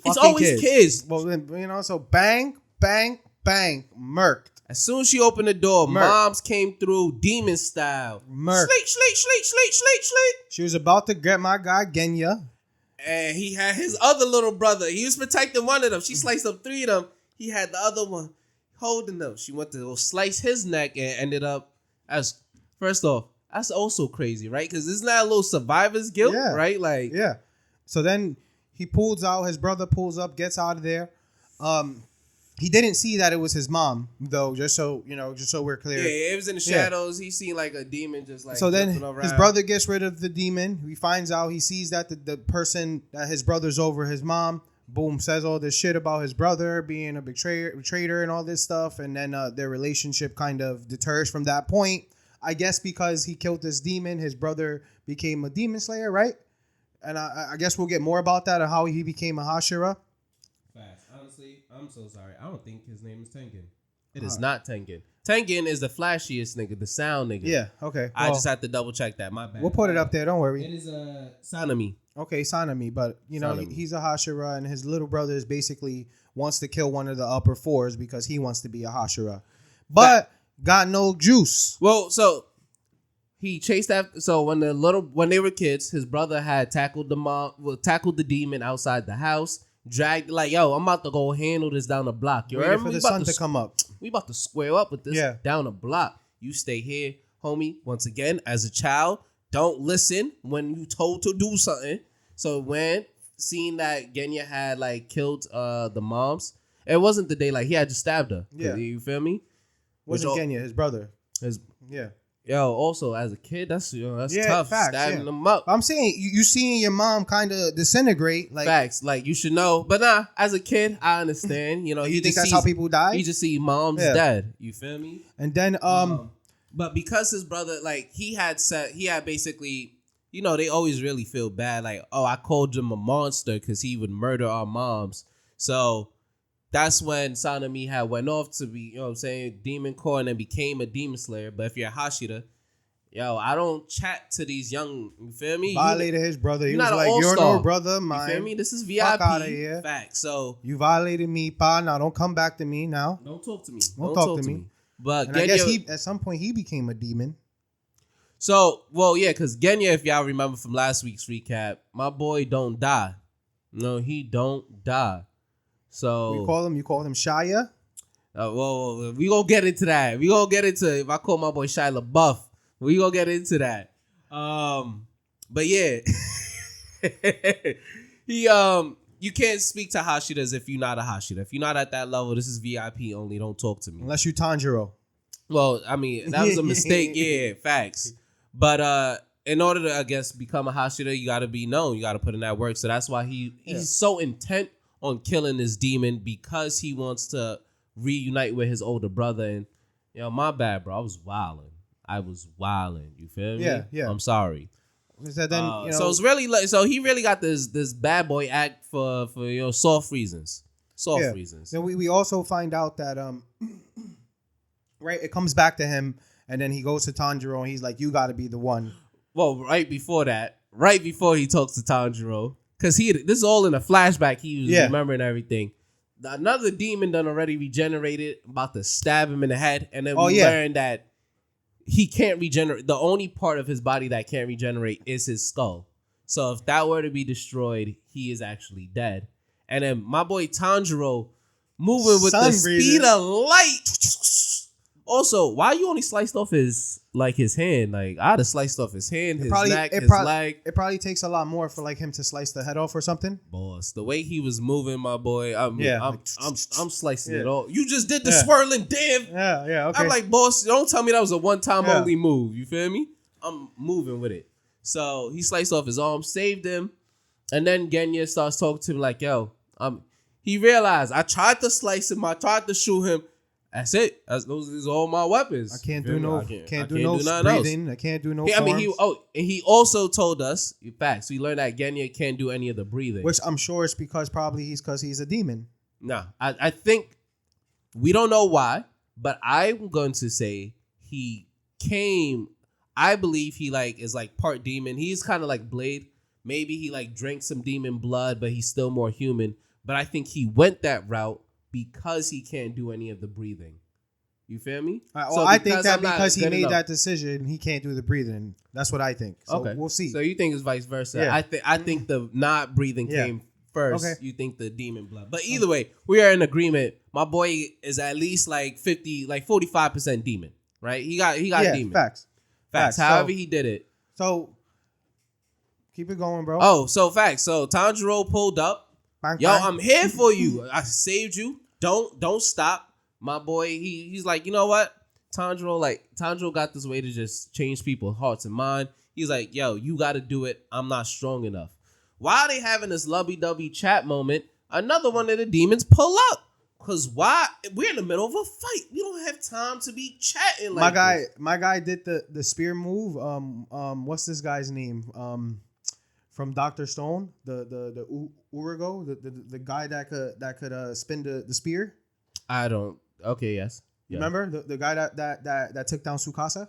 S1: It's always kids.
S2: Well, then, so bang, bang, bang, murked.
S1: As soon as she opened the door, moms came through demon style.
S2: Murked.
S1: Sleep.
S2: She was about to get my guy, Genya.
S1: And he had his other little brother. He was protecting one of them. She sliced up 3 of them. He had the other one holding them. She went to slice his neck and ended up as, first off, that's also crazy, right? Because isn't that a little survivor's guilt, right? Like,
S2: yeah. So then he pulls out, his brother pulls up, gets out of there. He didn't see that it was his mom, though, just so we're clear.
S1: Yeah, it was in the shadows. He seen like a demon just like.
S2: So then his brother gets rid of the demon. He finds out, he sees that the person that his brother's over, his mom, boom, says all this shit about his brother being a traitor and all this stuff. And then their relationship kind of deters from that point. I guess because he killed this demon, his brother became a demon slayer, right? And I guess we'll get more about that and how he became a Hashira.
S1: Fast. Honestly, I'm so sorry. I don't think his name is Tengen. It is not Tengen. Tengen is the flashiest nigga, the sound nigga.
S2: Yeah, okay.
S1: I just have to double check that. My bad.
S2: We'll put it up there. Don't worry.
S1: It is Sanami.
S2: Okay, Sanami. But, he's a Hashira, and his little brother is basically wants to kill one of the upper 4s because he wants to be a Hashira. But got no juice.
S1: Well, so he chased after. So when they were kids, his brother had tackled the demon outside the house. Dragged like, yo, I'm about to go handle this down the block. You
S2: ready for the sun to come up.
S1: We about to square up with this down the block. You stay here, homie. Once again, as a child, don't listen when you told to do something. So when seeing that Genya had like killed the moms, it wasn't the day like he had just stabbed her. Yeah, you feel me?
S2: Wasn't Genya, his brother?
S1: Yo, also as a kid, that's tough.
S2: Facts,
S1: stabbing them up.
S2: I'm saying you seeing your mom kind of disintegrate. Like
S1: facts, like you should know. But nah, as a kid, I understand. You
S2: think that's how people die?
S1: You just see mom's dead. You feel me?
S2: And then
S1: but because his brother, like he had basically, they always really feel bad. Like, oh, I called him a monster because he would murder our moms. So that's when Sanami had went off to be, demon core and then became a demon slayer. But if you're a Hashira, I don't chat to these young, you feel me?
S2: Violated his brother. He was like, you're no brother, mine.
S1: You feel me? This is VIP.
S2: Fuck out of here.
S1: Fact. So
S2: you violated me, pa. Now don't come back to me now.
S1: Don't talk to me.
S2: Don't talk to me.
S1: But
S2: I guess at some point he became a demon.
S1: So, because Genya, if y'all remember from last week's recap, my boy don't die. No, he don't die. So
S2: you call him Shia?
S1: We gonna get into that. We gonna get into if I call my boy Shia LaBeouf. We gonna get into that. But yeah, he you can't speak to Hashiras if you're not a Hashira. If you're not at that level, this is VIP only. Don't talk to me
S2: unless you Tanjiro.
S1: Well, I mean that was a mistake. Yeah, facts. But in order to, I guess, become a Hashira, you gotta be known. You gotta put in that work. So that's why he's so intent on killing this demon because he wants to reunite with his older brother. And my bad, bro. I was wilding. You feel me?
S2: Yeah.
S1: I'm sorry.
S2: So then,
S1: so it's really like, so he really got this bad boy act for soft reasons. Reasons.
S2: Then we also find out that right, it comes back to him, and then he goes to Tanjiro, and he's like, "You got to be the one."
S1: Well, right before he talks to Tanjiro. Because this is all in a flashback. He was remembering everything. another demon done already regenerated, about to stab him in the head, and then we learned that he can't regenerate. The only part of his body that can't regenerate is his skull. So if that were to be destroyed, he is actually dead. And then my boy Tanjiro moving with the speed of light. Also, why you only sliced off his hand? Like, I'd have sliced off his hand, his neck, his leg.
S2: It probably takes a lot more for like him to slice the head off or something.
S1: Boss, the way he was moving, my boy, I'm slicing it all. You just did the swirling damn.
S2: Yeah, okay.
S1: I'm like, boss, don't tell me that was a one-time only move. You feel me? I'm moving with it. So he sliced off his arm, saved him, and then Genya starts talking to him like, yo, he realized I tried to slice him, I tried to shoot him. That's it. Those are all my weapons.
S2: I can't do no breathing. I can't do no.
S1: I mean, he also told us facts. We learned that Genya can't do any of the breathing,
S2: which I'm sure it's because he's a demon.
S1: Nah, I think we don't know why, but I'm going to say he came. I believe he is part demon. He's kind of like Blade. Maybe he drank some demon blood, but he's still more human. But I think he went that route because he can't do any of the breathing. You feel me?
S2: I think that because he made that decision, he can't do the breathing. That's what I think. So okay. We'll see.
S1: So you think it's vice versa? Yeah. I think the not breathing came first. Okay. You think the demon blood. But either way, we are in agreement. My boy is at least 45% demon, right? He got demon.
S2: Facts.
S1: However he did it.
S2: So keep it going, bro.
S1: Oh, so facts. So Tanjiro pulled up. Yo, I'm here for you. I saved you. Don't stop. My boy, he's like, you know what? Tanjiro got this way to just change people's hearts and mind. He's like, yo, you got to do it. I'm not strong enough. While they having this lovey-dovey chat moment, another one of the demons pull up. Because why? We're in the middle of a fight. We don't have time to be chatting like this.
S2: My guy did the spear move. What's this guy's name? From Dr. Stone, the Urigo, the guy that could spin the spear.
S1: I don't. Okay, yes.
S2: Yeah. Remember the guy that took down Tsukasa?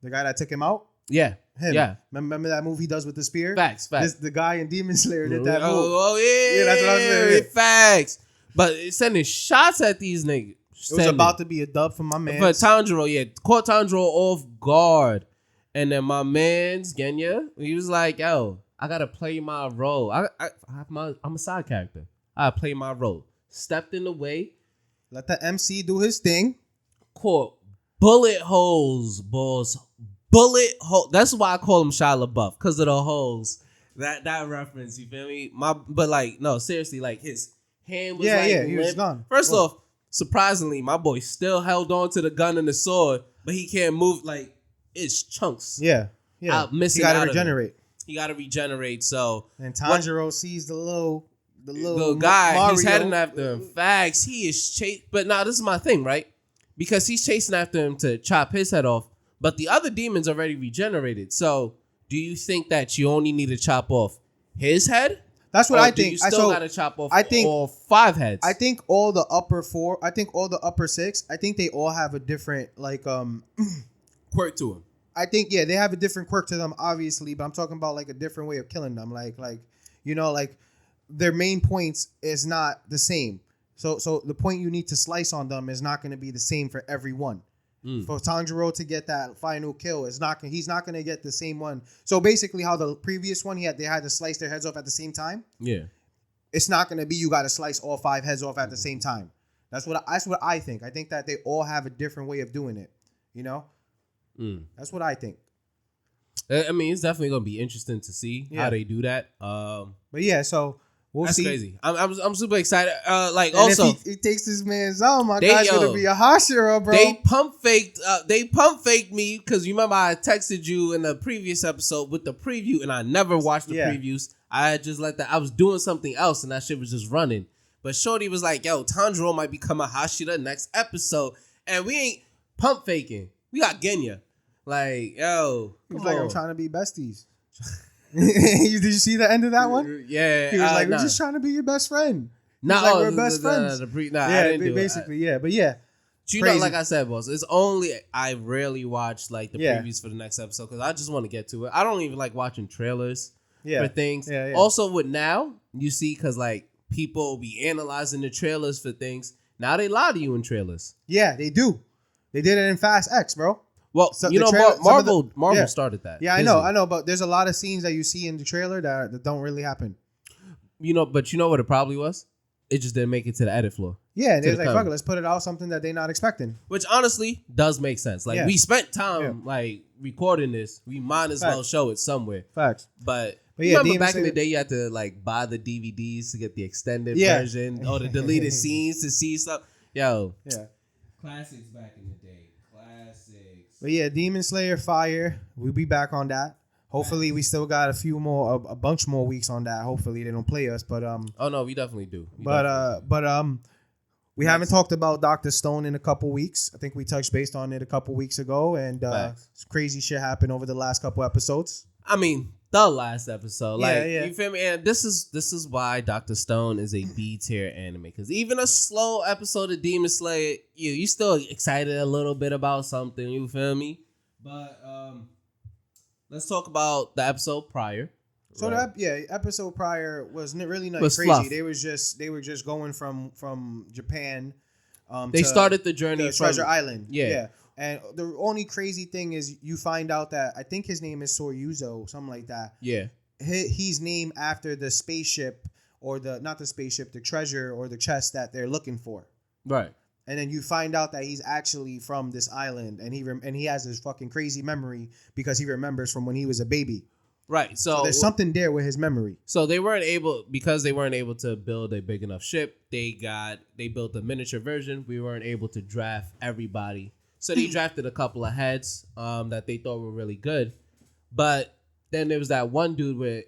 S2: The guy that took him out?
S1: Yeah.
S2: Him.
S1: Yeah.
S2: Remember that move he does with the spear?
S1: Facts.
S2: The guy in Demon Slayer did that move.
S1: Oh, yeah.
S2: Yeah, that's what I was saying.
S1: Facts. But it's sending shots at these niggas.
S2: It was about to be a dub for my man.
S1: But Tanjiro, caught Tanjiro off guard. And then my man's Genya, he was like, yo, I got to play my role. I'm a side character. I play my role. Stepped in the way.
S2: Let the MC do his thing.
S1: Caught bullet holes, boss. Bullet hole. That's why I call him Shia LaBeouf, because of the holes. That reference, you feel me? No, seriously, his hand was
S2: he was gone.
S1: First off, surprisingly, my boy still held on to the gun and the sword, but he can't move it's chunks.
S2: Yeah.
S1: He got to
S2: regenerate.
S1: He got to regenerate. So
S2: and Tanjiro sees the little
S1: guy.
S2: Mario.
S1: He's heading after him. Facts. He is chasing. But now this is my thing, right? Because he's chasing after him to chop his head off. But the other demons already regenerated. So do you think that you only need to chop off his head?
S2: That's what I think.
S1: You still got to chop off all 5 heads.
S2: I think all the upper 4. I think all the upper 6. I think they all have a different
S1: quirk to them.
S2: I think they have a different quirk to them, obviously, but I'm talking about a different way of killing them. Their main points is not the same. So the point you need to slice on them is not going to be the same for everyone. For Tanjiro to get that final kill he's not going to get the same one. So basically, how the previous one they had to slice their heads off at the same time. Yeah, it's not going to be you got to slice all 5 heads off at the same time. That's what I think. I think that they all have a different way of doing it. You know. That's what I think.
S1: I mean, it's definitely gonna be interesting to see how they do that.
S2: But yeah, so we'll see.
S1: That's crazy. I'm super excited.
S2: And also, if he takes this man's arm, my guy's gonna be a Hashira, bro.
S1: They pump faked me because you remember I texted you in the previous episode with the preview, and I never watched the previews. I had just I was doing something else, and that shit was just running. But Shorty was like, "Yo, Tanjiro might become a Hashira next episode," and we ain't pump faking. We got Genya. Yo.
S2: He was like, I'm trying to be besties. Did you see the end of that one?
S1: Yeah.
S2: He was like, we're just trying to be your best friend. We're best friends.
S1: I didn't do
S2: basically, it. But yeah.
S1: You know, like I said, boss, it's only, I rarely watch the previews for the next episode because I just want to get to it. I don't even like watching trailers for things. Also with now, you see, because people be analyzing the trailers for things. Now they lie to you in trailers.
S2: Yeah, they do. They did it in Fast X, bro.
S1: Well,
S2: So
S1: you know, Marvel started that.
S2: Yeah,
S1: Disney.
S2: I know, but there's a lot of scenes that you see in the trailer that don't really happen.
S1: You know, but you know what it probably was? It just didn't make it to the edit floor.
S2: Yeah, they're like, fuck it, let's put it out something that they're not expecting.
S1: Which honestly does make sense. Like we spent time like recording this. We might as well show it somewhere.
S2: Facts.
S1: But
S2: yeah,
S1: remember back in the day you had to like buy the DVDs to get the extended version or the deleted scenes to see stuff. Yo.
S2: Yeah.
S1: Classics back in the day. Classics.
S2: But yeah, Demon Slayer Fire. We'll be back on that. Hopefully, we still got a bunch more weeks on that. Hopefully, they don't play us, but
S1: Oh no, we definitely do.
S2: We haven't talked about Dr. Stone in a couple weeks. I think we touched base on it a couple weeks ago, and crazy shit happened over the last couple episodes.
S1: I mean, the last episode,
S2: Yeah.
S1: You feel me? And this is why Dr. Stone is a B tier anime, because even a slow episode of Demon Slayer, you still excited a little bit about something. You feel me? But let's talk about the episode prior.
S2: So episode prior wasn't really nothing crazy.
S1: Fluff.
S2: They were just going from Japan.
S1: They started the journey
S2: to
S1: from
S2: Treasure Island.
S1: Yeah.
S2: And the only crazy thing is you find out that I think his name is Soryuzo, something like that.
S1: Yeah.
S2: He's named after the spaceship the treasure or the chest that they're looking for.
S1: Right.
S2: And then you find out that he's actually from this island, and he has this fucking crazy memory because he remembers from when he was a baby.
S1: Right. So
S2: there's something there with his memory.
S1: So they weren't able to build a big enough ship. They built a miniature version. We weren't able to draft everybody. So they drafted a couple of heads that they thought were really good. But then there was that one dude where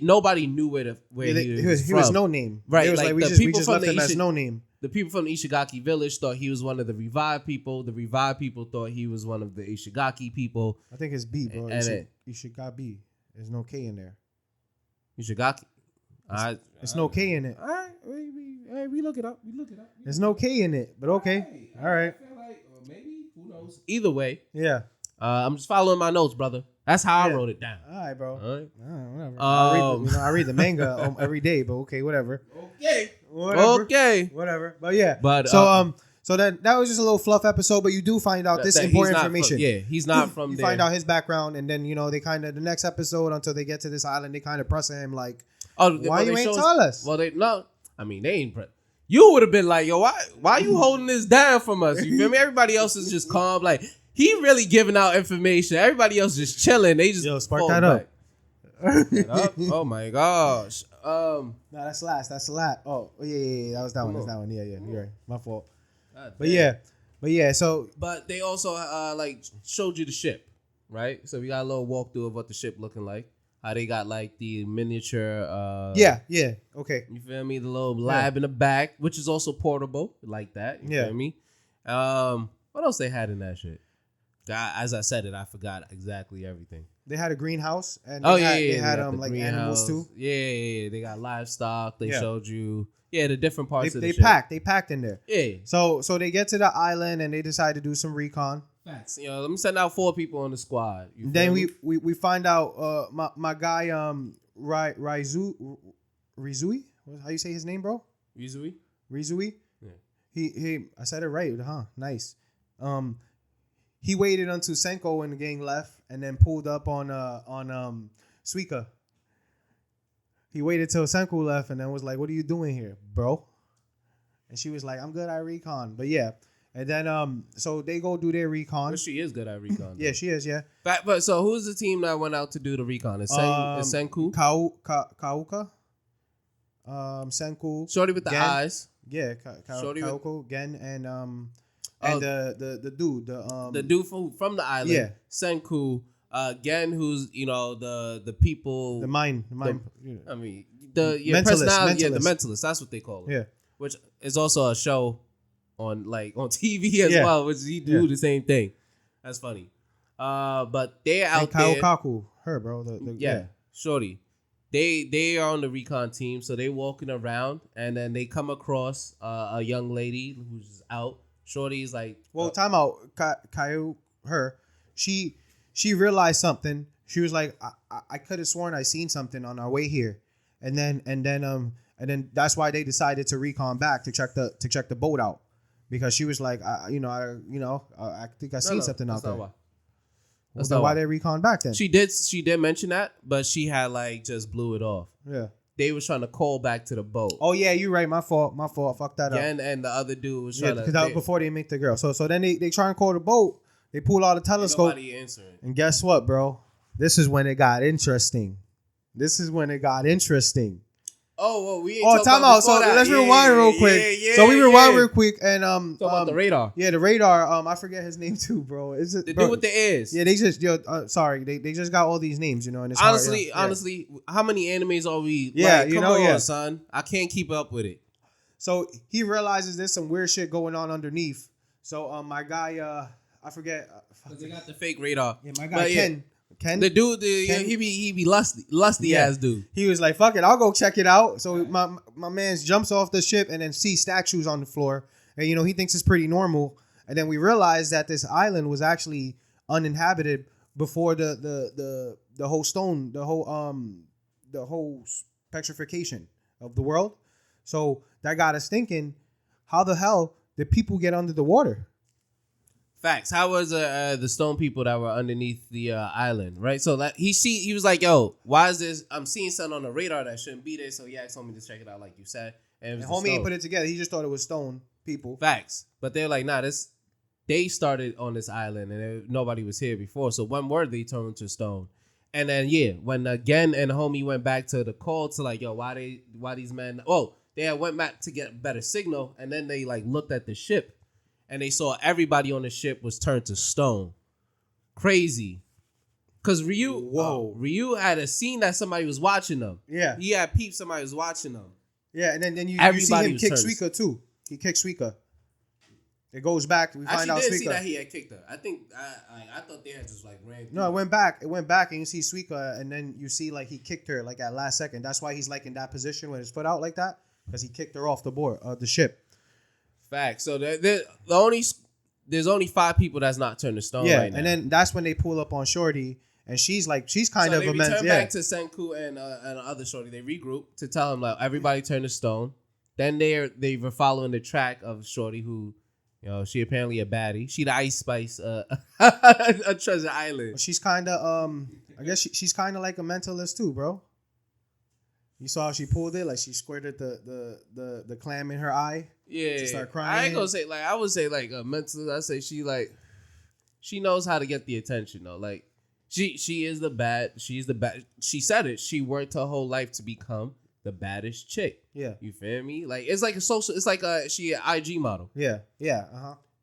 S1: nobody knew where he was from.
S2: He was no name.
S1: Right.
S2: It was like we just left him as no name.
S1: The people from the Ishigaki village thought he was one of the revived people. The revived people thought he was one of the Ishigaki people.
S2: I think it's B, bro. Ishigaki. There's no K in there.
S1: Ishigaki.
S2: There's no K in it.
S1: All right. We look it up.
S2: There's no K in it, but okay. All right.
S1: I feel like, or maybe, who knows? Either way.
S2: Yeah.
S1: I'm just following my notes, brother. That's how I wrote it down.
S2: All right, bro.
S1: All right.
S2: Whatever. I read the manga every day, but okay, whatever. Whatever. But yeah. So that was just a little fluff episode, but you do find out this important information.
S1: He's not from
S2: you
S1: there.
S2: find out his background, and then they kind of the next episode until they get to this island, they kind of pressing him like, why you ain't tell us?
S1: Well, they ain't. You would have been like, yo, why you holding this down from us? You feel me? Everybody else is just calm, like. He really giving out information. Everybody else just chilling. They just
S2: spark that up.
S1: Oh my gosh.
S2: No, that's last. Oh yeah. That was that one. That's that one. Yeah. You're right. My fault. But yeah. So,
S1: but they also showed you the ship, right? So we got a little walkthrough of what the ship looking like. How they got like the miniature.
S2: Yeah. Okay.
S1: You feel me? The little lab in the back, which is also portable, like that. You feel me? What else they had in that shit? As I said it, I forgot exactly everything.
S2: They had a greenhouse, and
S1: they
S2: had like animals too.
S1: Yeah. They got livestock. They showed you the different parts of the ship.
S2: They packed in there.
S1: Yeah.
S2: So they get to the island and they decide to do some recon.
S1: Facts. Let me send out 4 people on the squad.
S2: Then we find out my guy Rizui. How you say his name, bro?
S1: Rizui.
S2: Yeah. He I said it right, huh? Nice. He waited until Senko and the gang left, and then pulled up on Suika. He waited till Senko left, and then was like, "What are you doing here, bro?" And she was like, "I'm good at recon." But yeah, and then so they go do their recon.
S1: But she is good at recon.
S2: Yeah, she is. Yeah.
S1: But so who's the team that went out to do the recon? Is Senku?
S2: Kauka. Senku.
S1: Shorty with the
S2: Gen.
S1: eyes.
S2: Yeah, Kauko, Gen, and the dude,
S1: the dude from the island, Senku, Gen, who's the people,
S2: the mind.
S1: I mean the
S2: mentalist,
S1: personality, the mentalist. That's what they call it.
S2: Yeah,
S1: which is also a show on TV as well, which he do the same thing. That's funny. But they're out there.
S2: Kaku, her bro.
S1: Shorty. They are on the recon team, so they walking around, and then they come across a young lady who's out. Shorty's like,
S2: well, time out. Caillou, her, she realized something. She was like, I could have sworn I seen something on our way here, and then that's why they decided to recon back to check the boat out, because she was like, I think I seen something out there. That's not why they recon back then.
S1: She did mention that, but she had like just blew it off.
S2: Yeah.
S1: They was trying to call back to the boat.
S2: Oh yeah, you're right. My fault. Fuck that up.
S1: And the other dude was trying
S2: because that was before they make the girl. So then they try and call the boat. They pull out a telescope.
S1: Nobody answering.
S2: And guess what, bro? This is when it got interesting.
S1: Oh, well, we ain't
S2: talking time out. So let's rewind real quick. So we rewind real quick and
S1: talk about the radar.
S2: Yeah, the radar. I forget his name too, bro. Is it
S1: the dude with the ears?
S2: Yeah, they just sorry, they just got all these names, and it's
S1: honestly,
S2: hard,
S1: honestly, how many animes are we?
S2: Yeah,
S1: like, come on, son. I can't keep up with it.
S2: So he realizes there's some weird shit going on underneath. So my guy, I forget.
S1: Cause they got the fake radar.
S2: Yeah, my guy Ken.
S1: The dude, he be lusty ass dude.
S2: He was like, "Fuck it, I'll go check it out." So my man jumps off the ship and then sees statues on the floor, and he thinks it's pretty normal. And then we realize that this island was actually uninhabited before the whole stone, the whole petrification of the world. So that got us thinking, how the hell did people get under the water?
S1: Facts. How was the stone people that were underneath the island, right? So that he was like, "Yo, why is this? I'm seeing something on the radar that shouldn't be there." So he asked homie to check it out, like you said. And
S2: homie ain't put it together. He just thought it was stone people.
S1: Facts. But they're like, "Nah, they started on this island and nobody was here before." So one word they turned to stone. And then when again and homie went back to the call to like, "Yo, why these men?" Oh, they had went back to get better signal, and then they like looked at the ship. And they saw everybody on the ship was turned to stone. Crazy. Because Ryu had a scene that somebody was watching them.
S2: Yeah.
S1: He had peeped somebody was watching them.
S2: Yeah, and then you see him kick Suika too. He kicked Suika. It goes back. We find out Suika. I didn't see
S1: that he had kicked her. I think I thought they had just like ran.
S2: No, it went back. And you see Suika, and then you see like he kicked her like at last second. That's why he's like in that position with his foot out like that, because he kicked her off the board, the ship.
S1: Facts. So there's only 5 people that's not turned to stone right now.
S2: And then that's when they pull up on Shorty, and she's kind of
S1: immense. They return back to Senku and other Shorty. They regroup to tell him like everybody turned to stone. Then they were following the track of Shorty, who she apparently a baddie. She the Ice Spice, a Treasure Island.
S2: She's kind of I guess she's kind of like a mentalist too, bro. You saw how she pulled it, like she squirted the clam in her eye.
S1: Yeah,
S2: to start crying.
S1: I ain't gonna say like I would say like a mental. I say she knows how to get the attention though. Like she's the bad. She said it. She worked her whole life to become the baddest chick. Yeah, you feel me? Like it's like a social. It's like she an IG model.
S2: Yeah.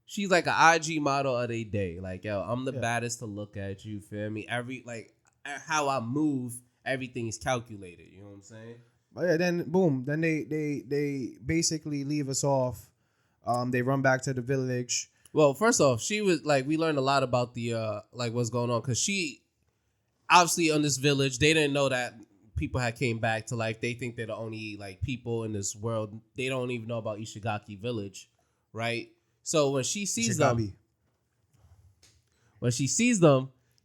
S1: She's like an IG model of a day. Like yo, I'm the baddest to look at. You feel me? How I move. Everything is calculated. You know what I'm saying?
S2: But yeah, then boom. Then they basically leave us off. They run back to the village.
S1: Well, first off, she was like, we learned a lot about the like what's going on, because she obviously on this village, they didn't know that people had came back to life. They think they're the only like people in this world. They don't even know about Ishigaki village, right? So when she sees them,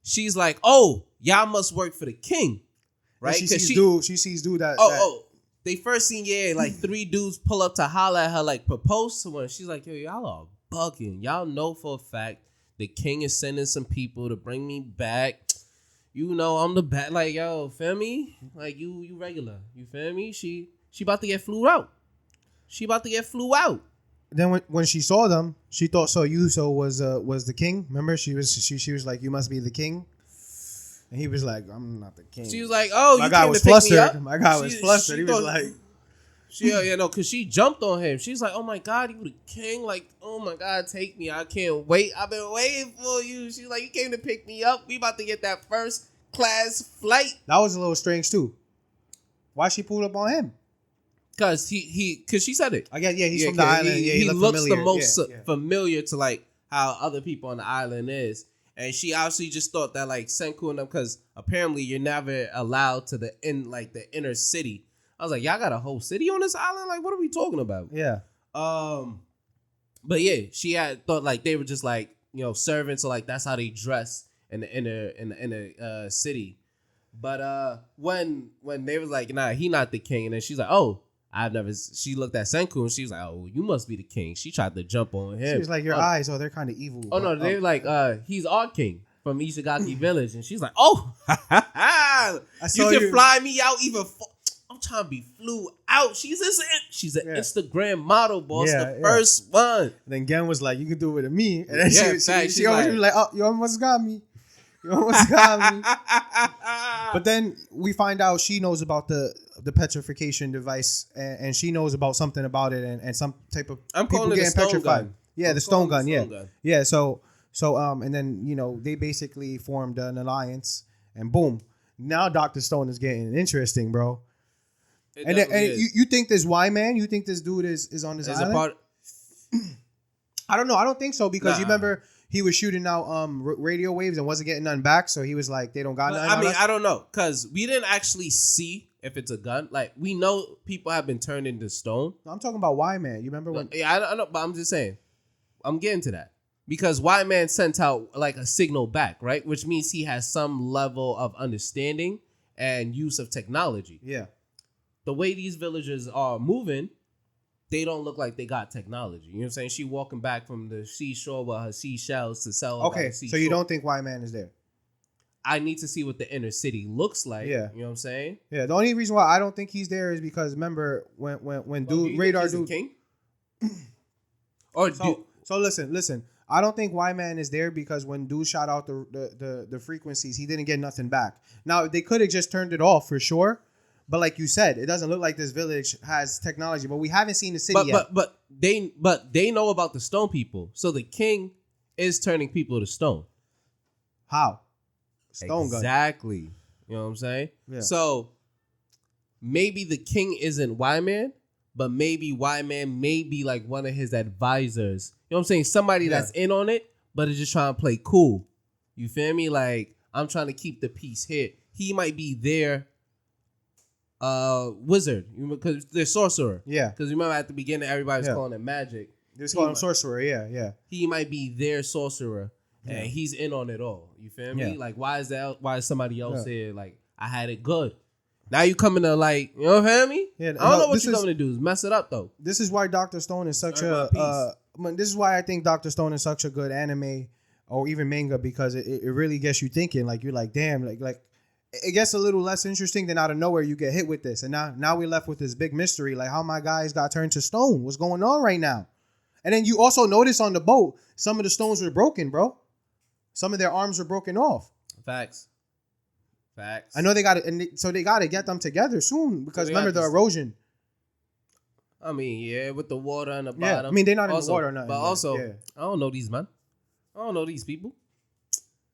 S1: she's like, "Oh, y'all must work for the king." Right?
S2: She sees dude that.
S1: They first seen like 3 dudes pull up to holler at her, like propose to her. She's like, "Yo, y'all are bugging. Y'all know for a fact the king is sending some people to bring me back. I'm the bat. Like, yo, feel me? Like you regular. You feel me? She about to get flew out.
S2: Then when she saw them, she thought Yuso was the king. Remember, she was like, "You must be the king." And he was like, "I'm not the king."
S1: She was like, "Oh,
S2: my guy was flustered. My guy was flustered." He was like,
S1: because she jumped on him. She's like, "Oh my God, you the king! Like, oh my God, take me! I can't wait. I've been waiting for you." She's like, "You came to pick me up. We about to get that first class flight."
S2: That was a little strange too. Why she pulled up on him?
S1: Because she said it.
S2: I guess he's from the island.
S1: He looks familiar. The most familiar to like how other people on the island is. And she obviously just thought that like Senku and them, because apparently you're never allowed to the inner city. I was like, y'all got a whole city on this island? Like, what are we talking about?
S2: Yeah.
S1: But yeah, she had thought like they were just like, servants, or like that's how they dress in the inner city. But when they was like, nah, he not the king, and then she's like, oh, I've never. She looked at Senku and she was like, oh, you must be the king. She tried to jump on him.
S2: She was like, your eyes, they're kind of evil.
S1: Oh no, they were like, he's our king from Ishigaki Village, and she's like, oh, you can fly me out even. I'm trying to be flew out. She's an Instagram model, boss. The first one.
S2: And then Gen was like, you can do it with me. And then she always was like, oh, you almost got me. You almost got me. But then we find out she knows about the petrification device, and she knows about something about it, and some type of
S1: people getting petrified.
S2: Yeah, the stone gun. Yeah. So and then they basically formed an alliance, and boom, now Dr. Stone is getting interesting, bro. And you think this Y-Man? You think this dude is on this island? I don't know. I don't think so because you remember he was shooting out radio waves and wasn't getting none back. So he was like, they don't got nothing.
S1: I mean, I don't know because we didn't actually see if it's a gun. Like we know people have been turned into stone.
S2: No, I'm talking about Y-Man. You remember when?
S1: Yeah, I know, but I'm just saying. I'm getting to that because Y-Man sent out like a signal back, right? Which means he has some level of understanding and use of technology.
S2: Yeah.
S1: The way these villagers are moving, they don't look like they got technology. You know what I'm saying? She walking back from the seashore with her seashells to sell.
S2: Okay, so you don't think Y-Man is there?
S1: I need to see what the inner city looks like.
S2: Yeah.
S1: You know what I'm saying?
S2: Yeah, the only reason why I don't think he's there is because remember when dude Radar dude
S1: king?
S2: So listen. I don't think Y-Man is there because when dude shot out the frequencies, he didn't get nothing back. Now they could have just turned it off for sure. But like you said, it doesn't look like this village has technology. But we haven't seen the city yet.
S1: But they know about the stone people. So the king is turning people to stone.
S2: How? Stone gun.
S1: Exactly. You know what I'm saying?
S2: Yeah.
S1: So maybe the king isn't Y-Man, but maybe Y-Man may be like one of his advisors. You know what I'm saying? Somebody that's in on it, but is just trying to play cool. You feel me? Like, I'm trying to keep the peace here. He might be their wizard, because they're sorcerer.
S2: Yeah.
S1: Because remember at the beginning, everybody was calling it magic.
S2: They was calling him sorcerer. Yeah.
S1: He might be their sorcerer, and he's in on it all. You feel me?
S2: Yeah.
S1: Like, why is somebody else here? Like, I had it good. Now you coming to like, you know what I mean?
S2: Yeah.
S1: I don't know what you're coming to do. Is mess it up though.
S2: This is why Dr. Stone is such this is why I think Dr. Stone is such a good anime or even manga, because it really gets you thinking. Like, you're like, damn, like it gets a little less interesting than out of nowhere you get hit with this. And now we're left with this big mystery, like how my guys got turned to stone. What's going on right now? And then you also notice on the boat, some of the stones were broken, bro. Some of their arms were broken off.
S1: Facts.
S2: I know they got it, so they got to get them together soon, because remember the erosion.
S1: I mean, yeah, with the water on the bottom.
S2: I mean, they're not in the water or nothing.
S1: But also, I don't know these men. I don't know these people.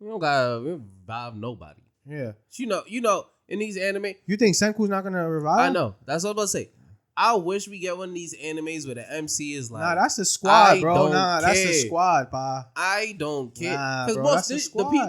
S1: We don't revive nobody.
S2: Yeah.
S1: You know, in these anime.
S2: You think Senku's not gonna revive?
S1: I know. That's what I'm about to say. I wish we get one of these animes where the MC is like,
S2: nah, that's the squad, bro. That's the squad, pa.
S1: I don't care. Because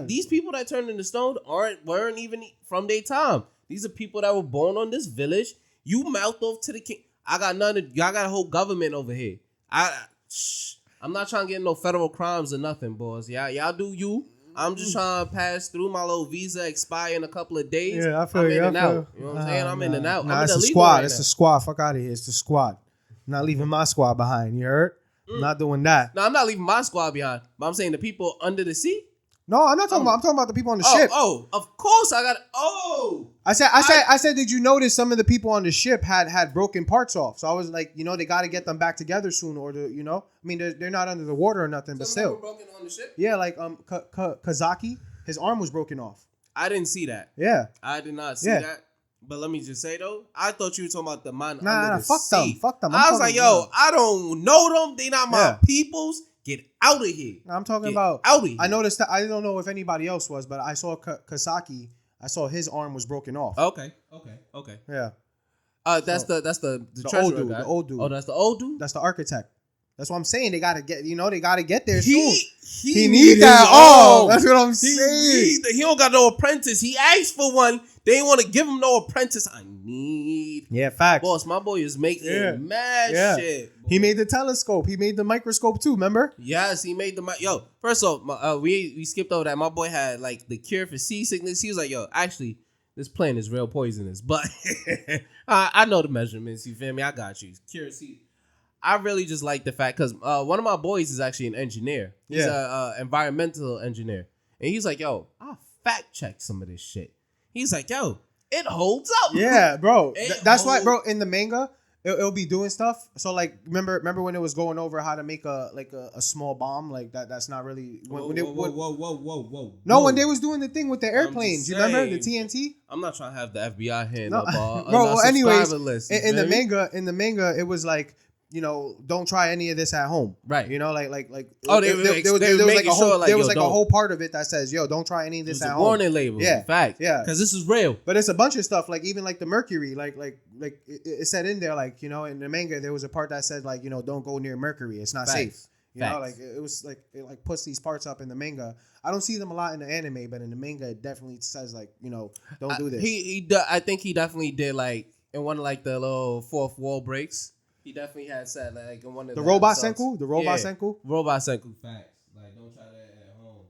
S1: these people that turned into stone weren't even from their time. These are people that were born on this village. You mouth off to the king. I got y'all got a whole government over here. I'm not trying to get no federal crimes or nothing, boys. Y'all do you. I'm just trying to pass through. My little visa expire in a couple of days.
S2: Yeah, I feel
S1: I'm
S2: you.
S1: in and out. You know what I'm saying? I'm in and out.
S2: Nah,
S1: I'm
S2: it's
S1: in
S2: the squad. It's the squad. Fuck out of here. It's the squad. I'm not leaving my squad behind. You heard? I'm not doing that.
S1: No, I'm not leaving my squad behind. But I'm saying the people under the sea.
S2: No, I'm not talking about. I'm talking about the people on the ship.
S1: Oh, of course I got.
S2: I said. Did you notice some of the people on the ship had broken parts off? So I was like, they got to get them back together soon, or I mean, they're not under the water or nothing, but still.
S1: Were broken on the ship?
S2: Yeah, like Kazaki, his arm was broken off.
S1: I didn't see that.
S2: Yeah,
S1: I did not see that. But let me just say though, I thought you were talking about the man under the
S2: fuck
S1: sea.
S2: Fuck them.
S1: I was like, yo, I don't know them. They not my peoples. Get out of here.
S2: I'm talking about
S1: out of here.
S2: I noticed that. I don't know if anybody else was, but I saw Kasaki. I saw his arm was broken off.
S1: Okay.
S2: Yeah.
S1: That's the treasurer guy.
S2: The old dude.
S1: Oh, that's the old dude?
S2: That's the architect. That's what I'm saying. They gotta get. They gotta get there soon.
S1: He
S2: needs that arm. That's what I'm saying.
S1: He don't got no apprentice. He asked for one. They ain't want to give him no apprentice. I need.
S2: Yeah, facts.
S1: Boss, my boy is making mad shit. Boy.
S2: He made the telescope. He made the microscope too. Remember?
S1: Yes, he made the yo. First off, we skipped over that. My boy had like the cure for seasickness. He was like, yo, actually, this plant is real poisonous. But I know the measurements. You feel me? I got you. Curiosity. I really just like the fact because one of my boys is actually an engineer. He's a environmental engineer, and he's like, "Yo, I'll fact check some of this shit." He's like, "Yo, it holds up."
S2: Yeah, bro. That's why, bro. In the manga, it'll be doing stuff. So like, remember when it was going over how to make a small bomb like that? That's not really
S1: Whoa.
S2: No, when they was doing the thing with the airplanes, you remember the TNT?
S1: I'm not trying to have the FBI hand up, bro.
S2: Well, anyways,
S1: list,
S2: in the manga, it was like, you know, don't try any of this at home.
S1: Right.
S2: You know, like.
S1: Oh, there was
S2: like a whole part of it that says, yo, don't try any of this at home.
S1: Warning label.
S2: Yeah.
S1: Fact.
S2: Yeah.
S1: Because this is real.
S2: But it's a bunch of stuff, like even like the mercury, like it said in there, like, you know, in the manga, there was a part that said, like, you know, don't go near mercury. It's not safe. You know, like it was like, it like puts these parts up in the manga. I don't see them a lot in the anime, but in the manga, it definitely says, like, you know, don't do this.
S1: I think he definitely did, like, in one of like the little fourth wall breaks. He definitely had said, like, in one of
S2: the robot senku? The robot senku?
S1: Robot senku. Facts. Like, don't try that at home.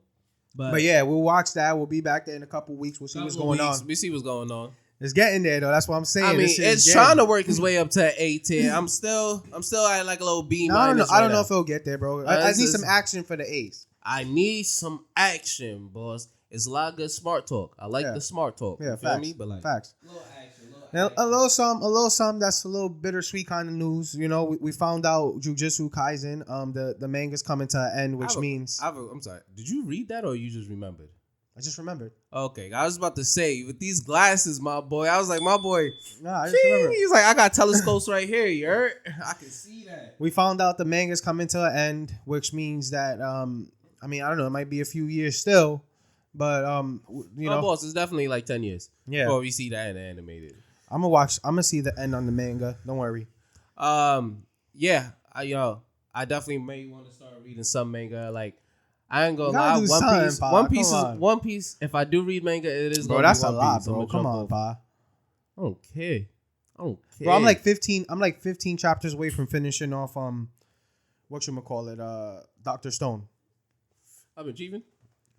S2: But yeah, we'll watch that. We'll be back there in a couple weeks. We'll see what's going on.
S1: We see what's going on.
S2: It's getting there, though. That's what I'm saying.
S1: I mean, it's trying to work its way up to A tier. I'm still at like a little B minus.
S2: I don't know if it'll get there, bro. I need some action for the A's.
S1: I need some action, boss. It's a lot of good smart talk. I like the smart talk.
S2: Yeah,
S1: you
S2: facts.
S1: feel me? But like,
S2: facts.
S1: A little action.
S2: A little some that's a little bittersweet kind of news. You know, we found out Jujutsu Kaisen, the manga's coming to an end, which means
S1: I'm sorry. Did you read that or you just remembered?
S2: I just remembered.
S1: Okay, I was about to say with these glasses, my boy. I was like, my boy.
S2: Nah, I just remembered.
S1: He's like, I got telescopes right here. You heard? I can see that.
S2: We found out the manga's coming to an end, which means that I mean, I don't know, it might be a few years still, but you know,
S1: boss, it's definitely like 10 years.
S2: Yeah,
S1: before we see that animated.
S2: I'm gonna see the end on the manga. Don't worry.
S1: Yeah, I definitely may want to start reading some manga. Like, I ain't gonna lie, One Piece. If I do read manga, it is.
S2: Bro, that's a lot, bro. Come on, pa.
S1: I don't care.
S2: Bro, I'm like 15 chapters away from finishing off whatchamacallit, Dr. Stone.
S1: I'm achieving.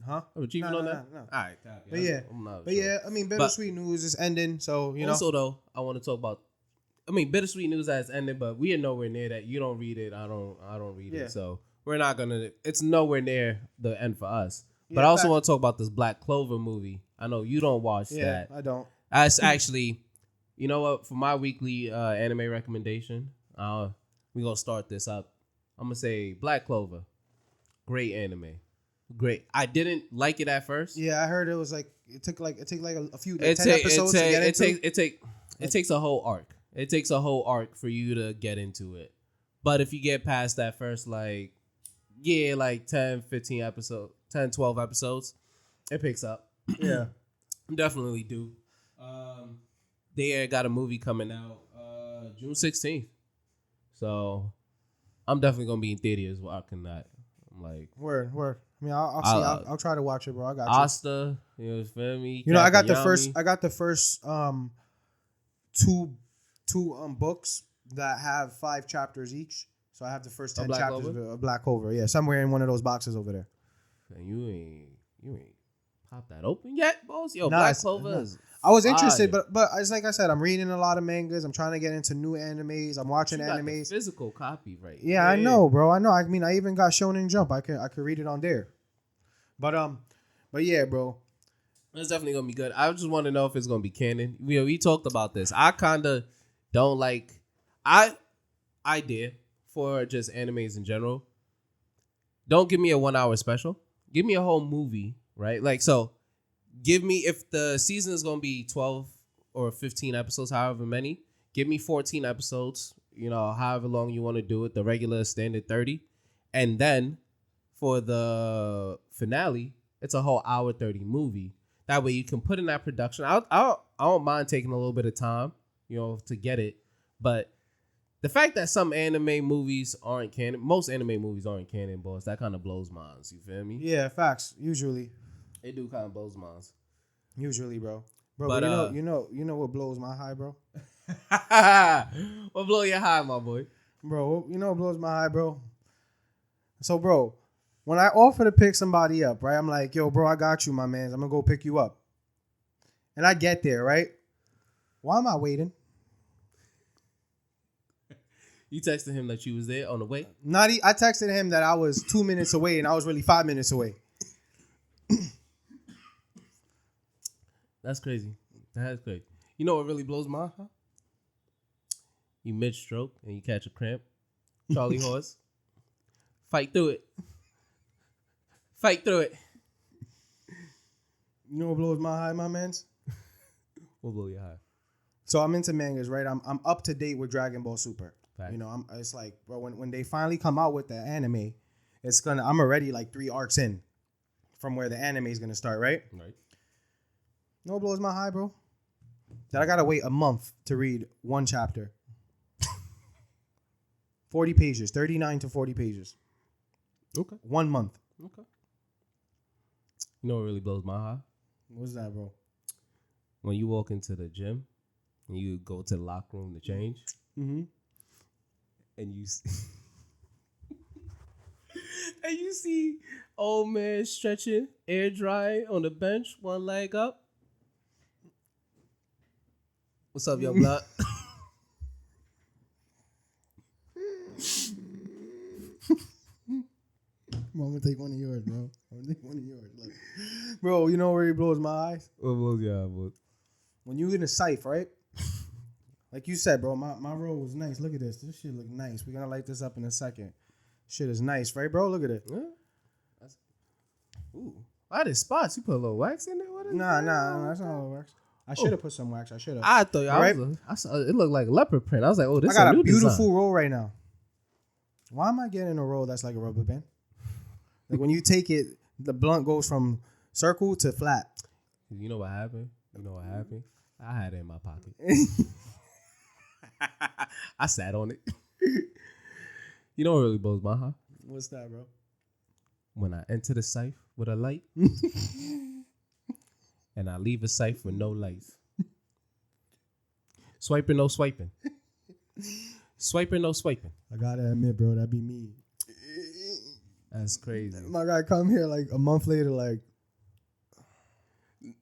S2: Huh?
S1: I'm achieving on that.
S2: No.
S1: All right,
S2: but yeah, I mean, bittersweet news is ending, so you know.
S1: Also, though, I want to talk about. I mean, bittersweet news has ended, but we are nowhere near that. You don't read it. I don't read it. So we're not gonna. It's nowhere near the end for us. But I also want to talk about this Black Clover movie. I know you don't watch that.
S2: I don't.
S1: That's actually, you know what? For my weekly anime recommendation, we're gonna start this up. I'm gonna say Black Clover, great anime. Great. I didn't like it at first.
S2: Yeah, I heard it was like it took like a few 10 episodes to get into.
S1: It takes a whole arc. It takes a whole arc for you to get into it. But if you get past that first like 10, 15 episodes, 10, 12 episodes, it picks up.
S2: Yeah.
S1: Definitely do. They got a movie coming out June 16th. So I'm definitely gonna be in theaters watching that. I'm like
S2: word. I mean, I'll try to watch it, bro. I got you.
S1: Asta, you know, feel me?
S2: You know, I got the first two books that have 5 chapters each. So I have the first 10 chapters of Black Clover. Yeah, somewhere in one of those boxes over there.
S1: And you ain't popped that open yet, boss? Yo, Black Clover is
S2: I was interested, but it's like I said, I'm reading a lot of mangas. I'm trying to get into new animes. I'm watching animes.
S1: The physical copy, right?
S2: Yeah, I know, bro. I know. I mean, I even got Shonen Jump. I could read it on there. But yeah, bro.
S1: It's definitely gonna be good. I just want to know if it's gonna be canon. We talked about this. I kind of don't like. I did for just animes in general. Don't give me a 1 hour special. Give me a whole movie, right? Like so. Give me, if the season is going to be 12 or 15 episodes, however many, give me 14 episodes, you know, however long you want to do it, the regular standard 30. And then for the finale, it's a whole hour 30 movie. That way you can put in that production. I don't mind taking a little bit of time, you know, to get it. But the fact that some anime movies aren't canon, most anime movies aren't canon, boss, that kind of blows minds. You feel me?
S2: Yeah, facts. Usually.
S1: It do kind of blows minds.
S2: Usually, bro.
S1: But
S2: you know what blows my high, bro?
S1: What blow your high, my boy?
S2: Bro, you know what blows my high, bro? So, bro, when I offer to pick somebody up, right? I'm like, yo, bro, I got you, my man. I'm gonna go pick you up. and I get there, right? Why am I waiting?
S1: You texted him that you was there on the way?
S2: I texted him that I was 2 minutes away and I was really 5 minutes away.
S1: That's crazy. That's crazy. You know what really blows my heart? You mid-stroke and you catch a cramp. Charlie horse. Fight through it. Fight through it.
S2: You know what blows my high, my mans?
S1: What blow your high?
S2: So I'm into mangas, right? I'm up to date with Dragon Ball Super.
S1: Fact.
S2: You know, it's like, bro, when they finally come out with the anime, I'm already like 3 arcs in from where the anime is gonna start, right?
S1: Right.
S2: You know what blows my high, bro? That I gotta wait a month to read one chapter. 40 pages, 39 to 40 pages.
S1: Okay.
S2: 1 month.
S1: Okay. You know what really blows my high?
S2: What's that, bro?
S1: When you walk into the gym and you go to the locker room to change,
S2: Mm-hmm.
S1: and you and you see old man stretching, air dry on the bench, one leg up. What's up, young blood?
S2: I'm gonna take one of yours, bro. I'm gonna take one of yours. Look. Bro, you know where he blows my eyes?
S1: What blows your eye, boy?
S2: When you in a safe, right? Like you said, bro, my roll was nice. Look at this. This shit look nice. We're gonna light this up in a second. Shit is nice, right, bro? Look at it.
S1: Yeah. Ooh. Why the spots? You put a little wax in there? What is
S2: Nah,
S1: that?
S2: that's not how it works. I should have put some wax. I should have.
S1: I thought y'all
S2: Right?
S1: I saw, it looked like a leopard print. I was like, oh, this
S2: I got
S1: a
S2: a
S1: new
S2: beautiful
S1: design.
S2: roll right now. Why am I getting a roll that's like a rubber band? Like when you take it, the blunt goes from circle to flat.
S1: You know what happened? I had it in my pocket. I sat on it. You know what really blows my heart?
S2: What's that, bro?
S1: When I enter the safe with a light and I leave a safe with no lights. Swiping, no swiping. Swiping, no swiping.
S2: I gotta admit, bro, that'd be me.
S1: That's crazy.
S2: My guy come here like a month later, like,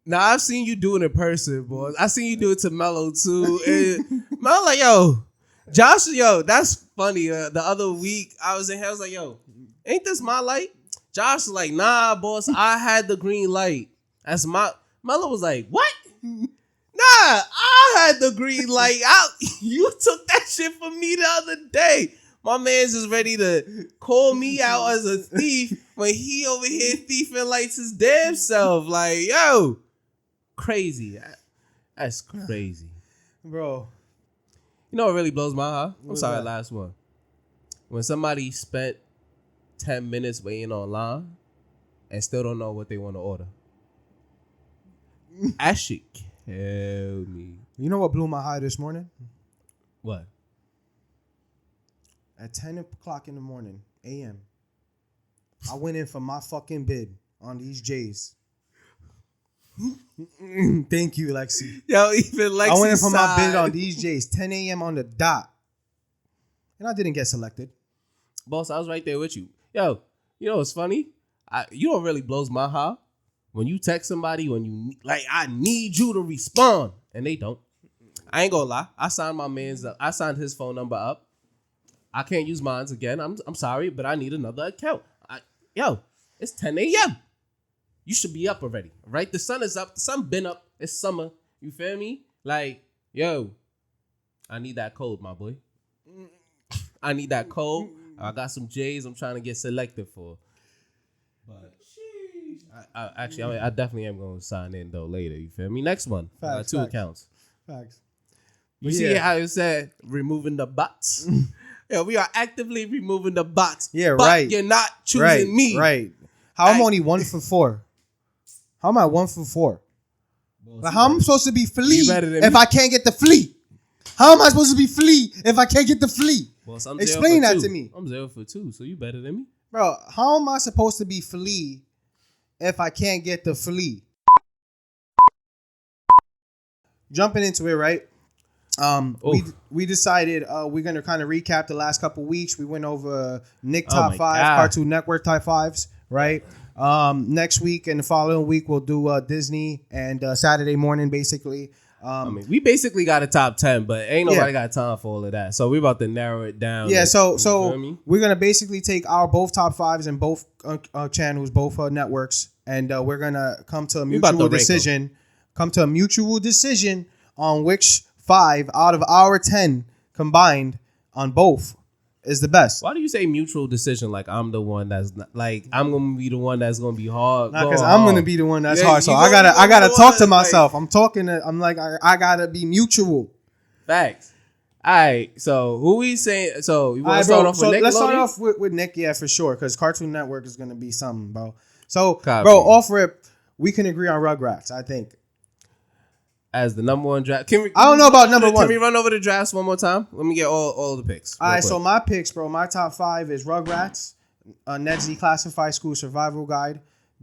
S1: Now I've seen you do it in person, boys. I seen you do it to Mello too. And Mello like, yo, Josh, yo, that's funny. The other week I was in here, I was like, yo, ain't this my light? Josh was like, nah, boss, I had the green light. That's my. Mello was like, what? Nah, I had the green light. You took that shit from me the other day. My man's just ready to call me out as a thief when he over here thieving lights his damn self. Like, yo, crazy. That's crazy.
S2: bro.
S1: You know what really blows my heart? I'm
S2: What's
S1: sorry,
S2: that?
S1: last one. When somebody spent 10 minutes waiting online and still don't know what they want to order. That shit killed me.
S2: You know what blew my high this morning?
S1: What?
S2: At 10 o'clock in the morning, a.m., I went in for my fucking bid on these J's. Thank you, Lexi.
S1: Yo, even Lexi
S2: I went in for my
S1: sighed.
S2: bid on these J's, 10 a.m. on the dot. And I didn't get selected.
S1: Boss, I was right there with you. Yo, you know what's funny? You know what really blows my heart? When you text somebody, when you like, I need you to respond, and they don't. I ain't gonna lie. I signed my man's up. I signed his phone number up. I can't use mine again. I'm sorry, but I need another account. Yo, it's 10 a.m. You should be up already, right? The sun is up. The sun been up. It's summer. You feel me? Like, yo, I need that code, my boy. I need that code. I got some J's I'm trying to get selected for. But I definitely am going to sign in, though, later. You feel me? Next one. I got
S2: Facts,
S1: two
S2: facts.
S1: accounts.
S2: Facts.
S1: You
S2: But
S1: see
S2: yeah.
S1: how it said removing the bots? Yeah, we are actively removing the bots.
S2: Yeah,
S1: but
S2: right.
S1: You're not choosing
S2: Right,
S1: me.
S2: right. How I'm only 1 for 4? How am I 1 for 4? Like, how am I supposed to be flea
S1: You better than
S2: if
S1: me.
S2: I can't get the flea? How am I supposed to be flea if I can't get the flea?
S1: Well, so I'm
S2: Explain
S1: 0 for
S2: that
S1: 2.
S2: to me.
S1: I'm 0 for 2, so you better than me.
S2: Bro, how am I supposed to be flea if I can't get the flea? Jumping into it, right? We decided we're gonna kind of recap the last couple weeks. We went over Nick
S1: Oh
S2: top
S1: my
S2: 5,
S1: God.
S2: Cartoon Network top 5s, right? Next week and the following week we'll do Disney and Saturday morning basically.
S1: I mean, we basically got a top 10, but ain't nobody
S2: Yeah.
S1: got time for all of that. So we're about to narrow it down.
S2: Yeah, so
S1: You feel me?
S2: we're gonna basically take our both top fives and both channels, both networks, and we're gonna come to a
S1: about to
S2: mutual
S1: rank
S2: decision. Come to a mutual decision on which 5 out of our 10 combined on both is the best.
S1: Why do you say mutual decision like I'm the one that's not, like I'm gonna be the one that's gonna be hard?
S2: Not because
S1: going
S2: I'm
S1: hard.
S2: gonna be the one that's
S1: Yeah,
S2: hard. So
S1: you
S2: I
S1: gonna be
S2: gotta
S1: the
S2: talk
S1: one
S2: to
S1: that's
S2: myself. I'm talking to. I'm like I gotta be mutual.
S1: Facts. All right. So who we saying? So you want
S2: All right,
S1: to start
S2: bro.
S1: off
S2: So
S1: with Nickelodeon?
S2: let's start off with Nick, yeah, for sure, because Cartoon Network is gonna be something, bro. So,
S1: Copy.
S2: bro, off rip, we can agree on Rugrats. I think.
S1: As the number one draft. Can we?
S2: I don't know about number one.
S1: Can we run over the drafts one more time? Let me get all the picks.
S2: All
S1: real
S2: right, so
S1: quick.
S2: my picks, bro. My top 5 is Rugrats, Ned's Declassified School Survival Guide,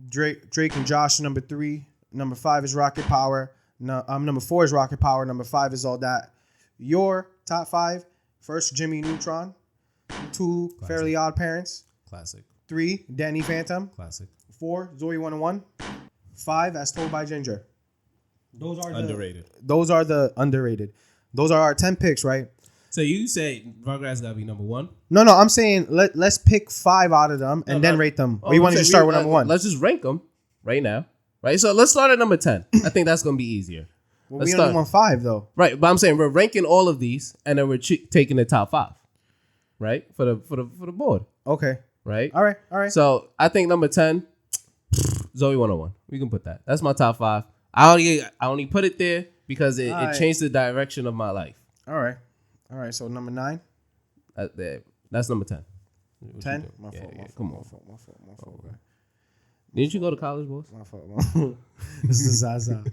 S2: Drake and Josh, number 3. Number 5 is Rocket Power. Number 4 is Rocket Power. Number 5 is All That. Your top 5: first, Jimmy Neutron. 2,
S1: Classic.
S2: Fairly Odd Parents.
S1: Classic.
S2: 3, Danny Phantom.
S1: Classic.
S2: 4, Zoe 101. 5, As Told by Ginger. Those are
S1: Underrated.
S2: Those are the underrated. Those are our 10 picks, right?
S1: So you say Rugrats gotta be number one?
S2: No, I'm saying let's pick 5 out of them and then rate them. Or you want to just start with number 1?
S1: Let's just rank them right now. Right. So let's start at number 10. I think that's gonna be easier.
S2: Well,
S1: let's
S2: we
S1: start.
S2: only want 5 though.
S1: Right, but I'm saying we're ranking all of these, and then we're taking the top 5, right, for the board,
S2: Okay.
S1: right?
S2: All right.
S1: So I think number 10, Zoe 101. We can put that. That's my top 5. I only put it there because it
S2: Alright.
S1: changed the direction of my life.
S2: All right. So number 9.
S1: That's number 10. What
S2: 10.
S1: you do?
S2: My
S1: Yeah,
S2: fault.
S1: yeah,
S2: My
S1: come
S2: fault.
S1: on.
S2: My fault.
S1: Didn't you go to college, boss?
S2: My fault. This is Zaza.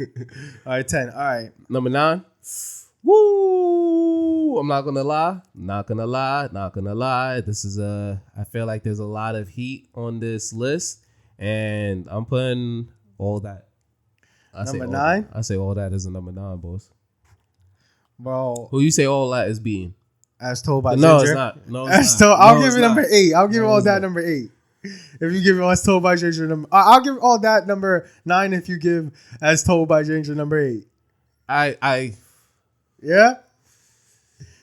S2: All right, 10. All right.
S1: Number 9. Woo! I'm not gonna lie. This is I feel like there's a lot of heat on this list, and I'm putting All That.
S2: Number 9?
S1: I say All That is a number 9, boss.
S2: Bro,
S1: Who you say All That is being?
S2: As Told by
S1: No,
S2: Ginger.
S1: it's not. No,
S2: As
S1: it's
S2: told,
S1: not.
S2: I'll
S1: No,
S2: give
S1: it's
S2: it number
S1: not.
S2: 8. I'll give
S1: No,
S2: all
S1: it's
S2: that
S1: not.
S2: number 8. If you give it As Told by Ginger number, I'll give all that number 9. If you give As Told by Ginger number 8.
S1: I.
S2: Yeah.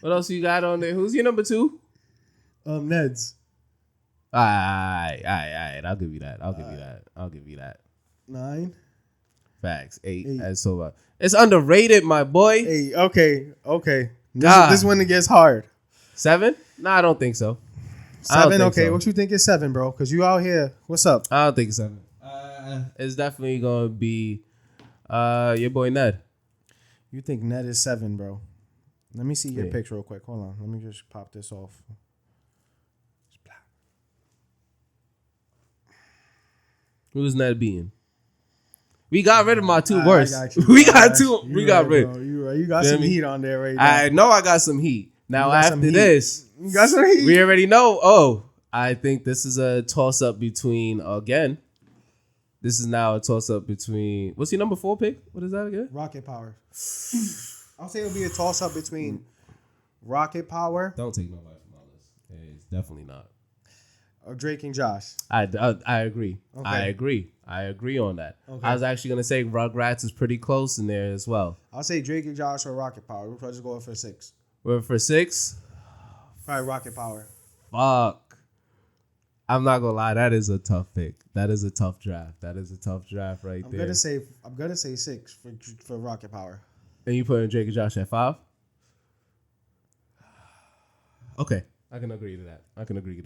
S1: What else you got on there? Who's your number 2?
S2: Ned's.
S1: All right. I'll give you that. I'll give you that.
S2: 9.
S1: Facts. 8.
S2: 8.
S1: As so it's underrated, my boy.
S2: 8. Okay.
S1: God.
S2: This one gets hard.
S1: 7? No, I don't think so.
S2: 7.
S1: think
S2: Okay.
S1: so.
S2: What you think is 7, bro? Because you out here. What's up?
S1: I don't think 7. It's definitely gonna be your boy Ned.
S2: You think Ned is 7, bro? Let me see your
S1: Yeah.
S2: picks real quick. Hold on. Let me just pop this off.
S1: Who's Ned beating? We got rid of my 2
S2: I
S1: worst.
S2: got you.
S1: We
S2: I
S1: got
S2: got
S1: 2.
S2: you.
S1: We
S2: You
S1: got
S2: right,
S1: rid.
S2: bro. You right. You got
S1: Feel
S2: some
S1: me?
S2: heat on there right now.
S1: I know I got some heat. Now
S2: You got some
S1: after
S2: heat.
S1: this,
S2: You got some heat.
S1: we already know. Oh, I think this is a toss up between again. This is now a toss up between. What's your number 4 pick? What is that again?
S2: Rocket Power. I'll say it'll be a toss up between Rocket Power
S1: Don't take nobody from my list. It's definitely not.
S2: or Drake and Josh.
S1: I agree.
S2: Okay.
S1: I agree on that.
S2: Okay.
S1: I was actually gonna say Rugrats is pretty close in there as well.
S2: I'll say Drake and Josh or Rocket Power. We'll just go for 6.
S1: We're for 6.
S2: Probably Rocket Power.
S1: Fuck. I'm not gonna lie. That is a tough pick. That is a tough draft. Right
S2: I'm
S1: there.
S2: gonna say 6 for Rocket Power.
S1: And you put in Drake and Josh at 5. Okay, I can agree to that. I can agree.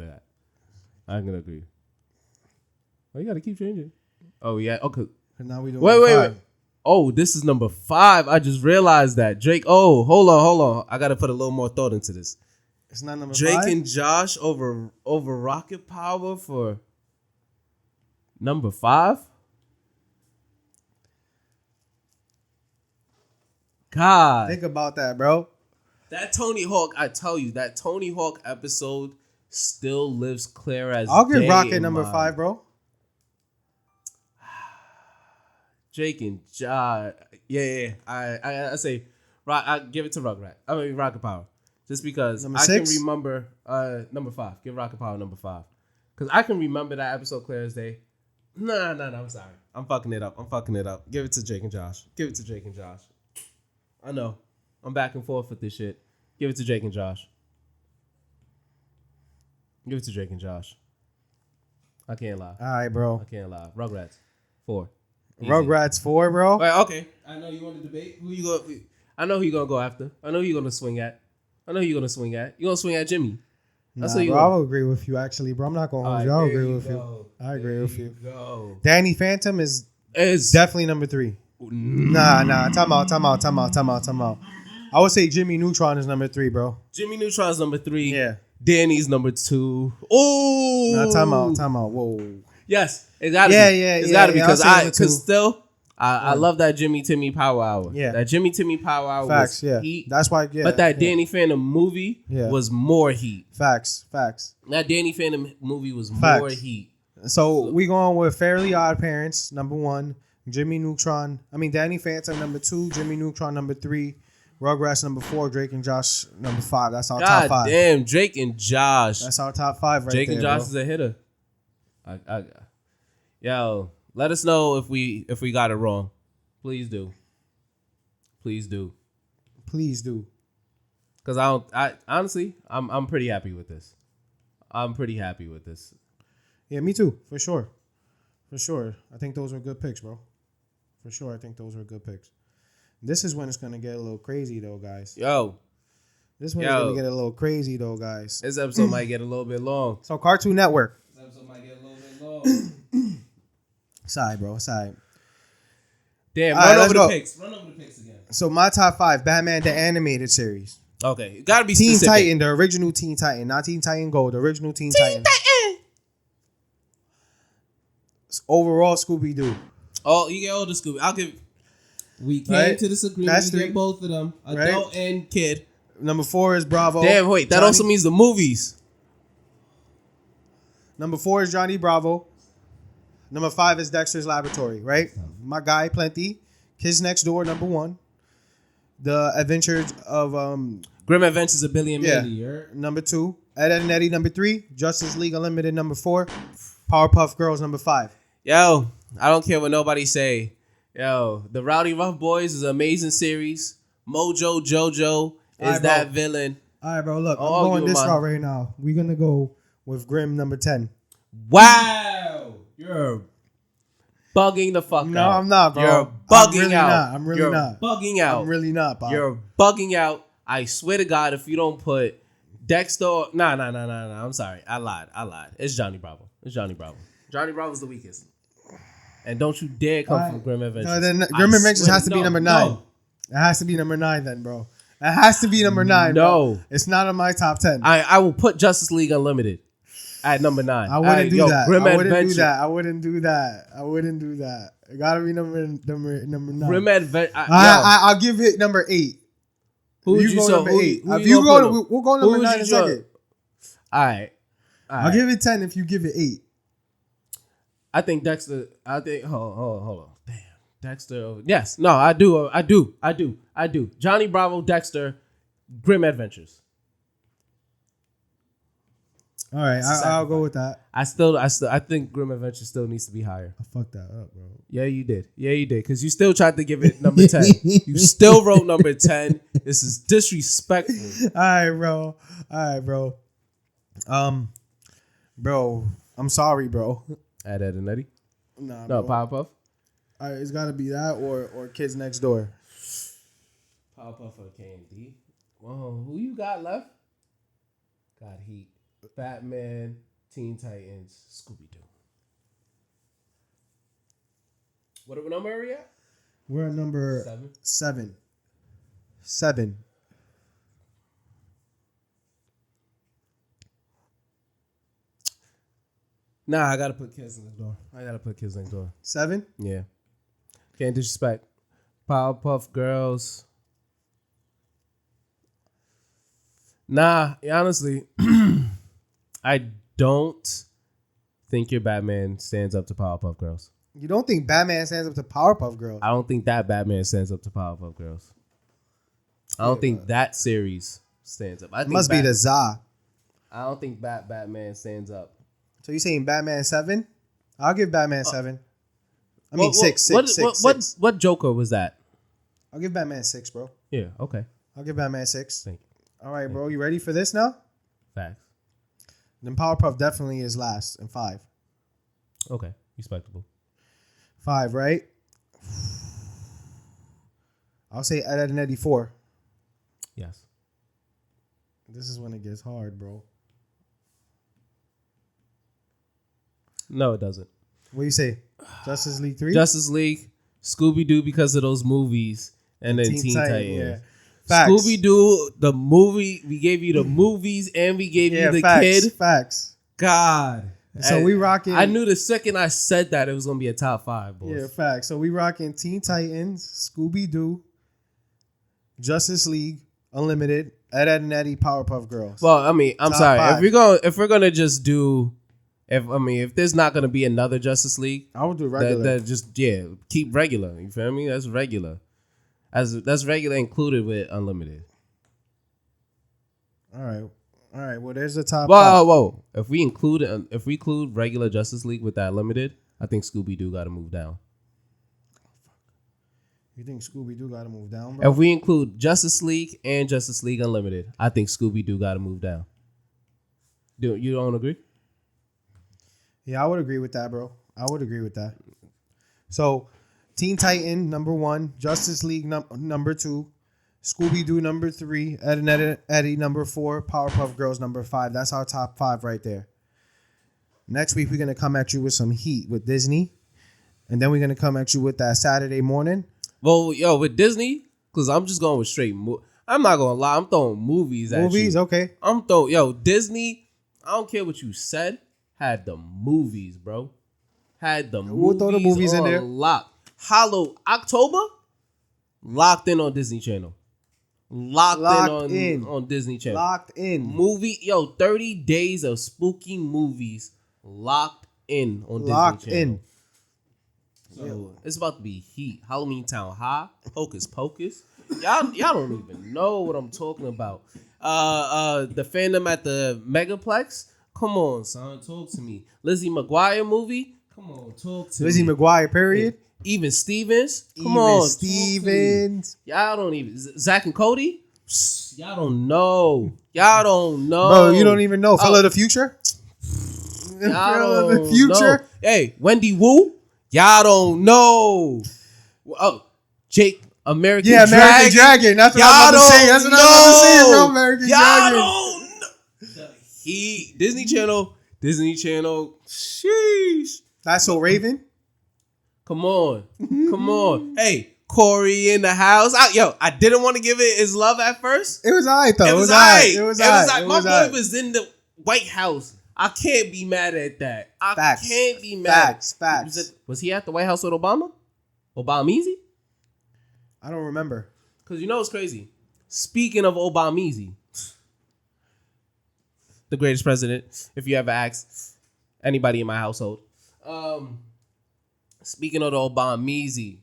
S1: Oh, you gotta keep changing. Oh yeah. Okay.
S2: And now we do.
S1: Wait. Oh, this is number 5. I just realized that Drake. Oh, hold on. I gotta put a little more thought into this.
S2: It's not number
S1: Drake
S2: 5.
S1: and Josh over Rocket Power for number 5. God,
S2: Think about that, bro.
S1: that Tony Hawk. I tell you, that Tony Hawk episode still lives clear as
S2: I'll give
S1: day
S2: Rocket
S1: in
S2: number
S1: my-
S2: 5, bro.
S1: Drake and Josh. Yeah. I say, I give it to Rocket Power, just because
S2: Number
S1: I
S2: 6?
S1: can remember. Number 5. Give Rocket Power number 5, because I can remember that episode clear as day. Nah. I'm sorry. I'm fucking it up. Give it to Jake and Josh. I know. I'm back and forth with this shit. Give it to Jake and Josh. I can't lie.
S2: All right, bro.
S1: Rugrats 4. Easy.
S2: Rugrats 4, bro.
S1: Wait, okay. I know you want to debate. I know who you gonna go after. I know who you gonna swing at. You gonna swing at Jimmy. That's
S2: Nah,
S1: who you.
S2: bro, I'll agree with you. Actually, bro, I'm not gonna hold you. I'll agree with you. I agree with you.
S1: Go.
S2: Danny Phantom is
S1: It's
S2: definitely number 3. Nah. Time out. I would say Jimmy Neutron is number 3, bro.
S1: Jimmy Neutron's number 3.
S2: Yeah.
S1: Danny's number 2. Oh.
S2: Nah, time out. Whoa.
S1: Yes, it gotta be. It's gotta be because still. I love that Jimmy Timmy Power Hour.
S2: Yeah.
S1: That Jimmy Timmy Power Hour
S2: Facts,
S1: was
S2: yeah.
S1: heat.
S2: That's why, yeah.
S1: But that Danny Phantom movie
S2: Yeah.
S1: was more heat.
S2: Facts.
S1: That Danny Phantom movie was more heat.
S2: So we going with Fairly Odd Parents, number 1. Danny Phantom, number 2. Jimmy Neutron, number 3. Rugrats, number 4. Drake and Josh, number 5. That's our top 5.
S1: Damn, Drake and Josh.
S2: That's our top 5 right there,
S1: Drake and Josh
S2: bro.
S1: is a hitter. Yo, let us know if we got it wrong. Please do. Because I honestly, I'm pretty happy with this.
S2: Yeah, me too. For sure. I think those are good picks, bro. This is when it's going to get a little crazy, though, guys. This one's going to get a little crazy, though, guys.
S1: This episode might get a little bit long.
S2: So, Cartoon Network.
S1: This episode might get a little bit long.
S2: Sorry, bro.
S1: Damn,
S2: run
S1: over the picks again.
S2: So, my top 5, Batman, the animated series.
S1: Okay, it gotta be
S2: Teen
S1: specific.
S2: Titan, the original Teen Titan. Not Teen Titan Go, the original Teen Titan. Overall, Scooby-Doo.
S1: Oh, you get all the Scooby. I'll give... We came to this agreement.
S2: That's
S1: we
S2: 3.
S1: get both of them. Adult and kid.
S2: Number 4 is Bravo.
S1: Damn, wait. That also means the movies.
S2: Number 4 is Johnny Bravo. Number 5 is Dexter's Laboratory, right? My guy, Plenty. Kids Next Door, number 1. The Adventures of...
S1: Grim Adventures of Billy and
S2: yeah,
S1: Mandy.
S2: number 2. Ed, Edd and Eddy, number 3. Justice League Unlimited, number 4. Powerpuff Girls, number 5.
S1: Yo, I don't care what nobody say. Yo, the Rowdy Rough Boys is an amazing series. Mojo Jojo is that villain.
S2: All right, bro. Look, I'm going this route right now. We're going to go with Grimm, number 10.
S1: Wow. You're bugging the fuck out.
S2: No, I'm not, bro.
S1: You're bugging out.
S2: I'm really not.
S1: Bugging out.
S2: I'm really not, Bob.
S1: You're bugging out. I swear to God, if you don't put Dexter... Nah. I'm sorry. I lied. It's Johnny Bravo. Johnny Bravo's the weakest. And don't you dare come from Grim Adventures.
S2: No, then Grim Adventures has to be number 9.
S1: No.
S2: It has to be number 9 then, bro. It has to be number 9,
S1: No.
S2: bro. It's not on my top 10.
S1: I will put Justice League Unlimited at number 9.
S2: I wouldn't do that.
S1: Grim
S2: I wouldn't
S1: Adventure.
S2: do that. It gotta be number 9.
S1: Grim Adventure.
S2: I'll give it number 8.
S1: Who
S2: you go number 8.
S1: Who
S2: If you go, we'll go number 9 in a second.
S1: All right.
S2: I'll give it 10 if you give it 8.
S1: I think Dexter. Hold on. Damn, Dexter. Yes. No, I do. Johnny Bravo, Dexter, Grim Adventures.
S2: All right, I'll go with that.
S1: I think Grim Adventures still needs to be higher.
S2: I fucked that up, bro.
S1: Yeah, you did. Because you still tried to give it number 10. You still wrote number 10. This is disrespectful.
S2: All right, bro. Bro, I'm sorry, bro.
S1: Ed, Edd and Eddy?
S2: Nah,
S1: No,
S2: bro.
S1: Powerpuff?
S2: All right, it's got to be that or Kids Next Door.
S1: Powerpuff or KMD? Whoa, who you got left? Got Heat. Batman, Teen Titans, Scooby-Doo. What number are we at?
S2: We're at number 7.
S1: Nah, I gotta put Kids Next Door.
S2: 7?
S1: Yeah. Can't disrespect. Powerpuff Girls. Nah, honestly, I don't think your Batman stands up to Powerpuff Girls.
S2: You don't think Batman stands up to Powerpuff Girls?
S1: I don't think that Batman stands up to Powerpuff Girls. I don't think that series stands up.
S2: It must be the Za.
S1: I don't think Batman stands up.
S2: So you saying Batman 7? I'll give Batman 7. I mean, six.
S1: What Joker was that?
S2: I'll give Batman 6, bro.
S1: Yeah, okay.
S2: I'll give Batman 6.
S1: Thank you.
S2: All right, bro. You ready for this now?
S1: Facts.
S2: Then Powerpuff definitely is last in 5.
S1: Okay, respectable.
S2: 5, right? I'll say Ed, and Eddie 4.
S1: Yes.
S2: This is when it gets hard, bro.
S1: No, it doesn't.
S2: What do you say? Justice League 3?
S1: Justice League, Scooby-Doo because of those movies, and then Teen Titans.
S2: Yeah. Facts.
S1: Scooby-Doo, the movie, we gave you the movies and we gave you the kid.
S2: Facts.
S1: God.
S2: So we rocking.
S1: I knew the second I said that it was going to be a top 5, boys.
S2: Yeah, facts. So we rocking Teen Titans, Scooby-Doo, Justice League, Unlimited, Ed, and Eddie, Powerpuff Girls.
S1: Well, I mean, I'm
S2: top
S1: sorry.
S2: 5.
S1: If we're gonna just do, if there's not gonna be another Justice League,
S2: I would do regular.
S1: Keep regular. You feel me? That's regular. That's regular included with Unlimited.
S2: All right. Well, there's the top.
S1: Whoa. If we include regular Justice League with that Limited, I think Scooby-Doo got to move down.
S2: You think Scooby-Doo got to move down, bro?
S1: If we include Justice League and Justice League Unlimited, I think Scooby-Doo got to move down. You don't agree?
S2: Yeah, I would agree with that, bro. I would agree with that. So, Teen Titan, number 1. Justice League, number 2. Scooby-Doo, number 3. Ed and Eddie, number 4. Powerpuff Girls, number 5. That's our top 5 right there. Next week, we're going to come at you with some heat with Disney. And then we're going to come at you with that Saturday morning.
S1: Well, with Disney, because I'm just going with straight. I'm not going to lie. I'm throwing movies at you.
S2: Movies, okay.
S1: I'm throwing, Disney, I don't care what you said, had the movies, bro. Had the movies.
S2: We'll throw the movies in there.
S1: Locked. October, locked in on Disney Channel. Locked in on Disney Channel.
S2: Locked in.
S1: Movie, 30 days of spooky movies locked in on Disney Channel. Locked in. So it's about to be heat. Halloween Town High, Hocus Pocus. Y'all don't even know what I'm talking about. The fandom at the Megaplex. Come on, son, talk to me. Lizzie McGuire movie. Come on, talk to me.
S2: Lizzie McGuire, period.
S1: Even Stevens. Come on,
S2: Stevens.
S1: Y'all don't even. Zach and Cody. Y'all don't know.
S2: Bro, you don't even know. Fellow of the Future.
S1: Fellow of the Future. Know. Hey, Wendy Wu. Y'all don't know. Oh, Jake, American Dragon.
S2: American Dragon. That's what I'm about to say. That's what I'm about to say, bro. American Dragon.
S1: Don't know. Disney Channel. Sheesh.
S2: That's So Raven.
S1: Come on. Hey, Corey in the house. I didn't want to give it his love at first.
S2: It was alright though.
S1: It was alright. My boy was in the White House. I can't be mad at that. Can't be mad.
S2: Facts.
S1: Was he at the White House with Obama? Obama-easy?
S2: I don't remember.
S1: Because what's crazy? Speaking of Obama-easy, the greatest president, if you ever ask anybody in my household. Speaking of the Obama-easy,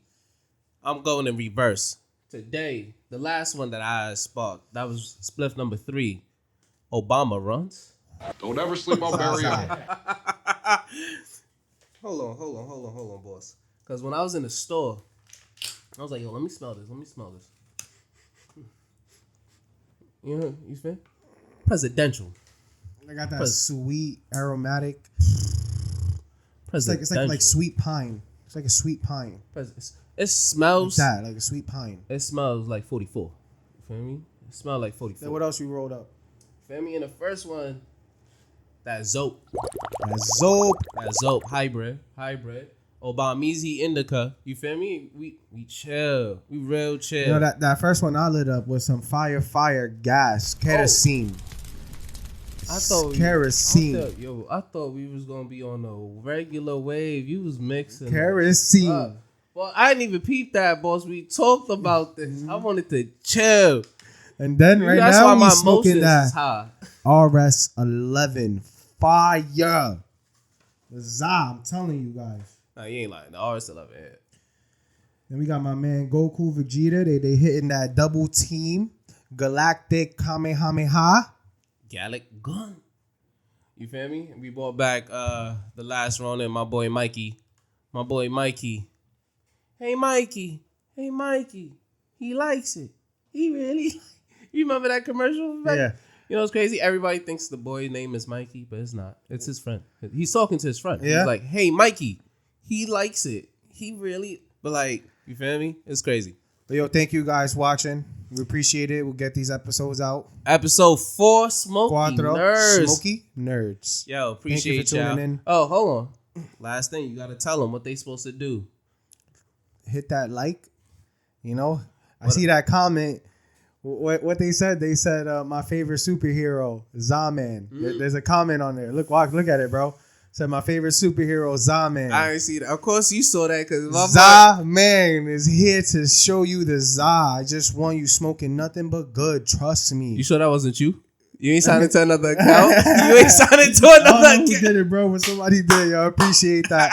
S1: I'm going in reverse. Today, the last one that I sparked, that was spliff number 3. Obama runs.
S3: Don't ever sleep on Barry.
S1: Hold on, boss. Because when I was in the store, I was like, let me smell this. You smell? Presidential.
S2: I got that sweet, aromatic. It's like sweet pine. It's like a sweet pine.
S1: It smells
S2: like a sweet pine.
S1: It smells like 44. You feel me? It smells like 44.
S2: Then what else you rolled up?
S1: Feel me? In the first one, that Zope.
S2: That
S1: Zope hybrid. Obama-easy indica. You feel me? We chill. We real chill.
S2: You know, that first one I lit up was some fire gas. Kerosene.
S1: I thought we was gonna be on a regular wave. You was mixing
S2: kerosene.
S1: Well, I didn't even peep that, boss. We talked about this. I wanted to chill.
S2: And then that's now we smoking that RS11 fire. I'm telling you guys.
S1: Nah, you ain't lying. The RS11. Yeah.
S2: Then we got my man Goku Vegeta. They hitting that double team. Galactic Kamehameha.
S1: Gallic gun. You feel me? We brought back the last Ronin, my boy Mikey. My boy Mikey. Hey Mikey. Hey Mikey. He likes it. He really. You remember that commercial?
S2: Yeah.
S1: You know what's crazy? Everybody thinks the boy's name is Mikey, but it's not. It's his friend. He's talking to his friend.
S2: Yeah.
S1: He's like, hey Mikey. He likes it. He really. But like, you feel me? It's crazy.
S2: But yo, thank you guys watching. We appreciate it. We'll get these episodes out.
S1: Episode 4, Smokey
S2: Cuatro,
S1: Nerdz.
S2: Smokey Nerdz.
S1: Yo, appreciate
S2: Thank you for tuning in.
S1: Oh, hold on. Last thing, you got to tell them what they supposed to do.
S2: Hit that like. You know, I see that comment. What they said? They said my favorite superhero, Zaman. There's a comment on there. Look at it, bro. Said my favorite superhero, Zaman.
S1: I didn't see that. Of course, you saw that because
S2: Zaman is here to show you the Za. I just want you smoking nothing but good. Trust me.
S1: You sure that wasn't you? You ain't signed into another account? You ain't signed into
S2: I
S1: another
S2: don't know who
S1: account?
S2: did it, bro, but somebody did. Yo, I appreciate that.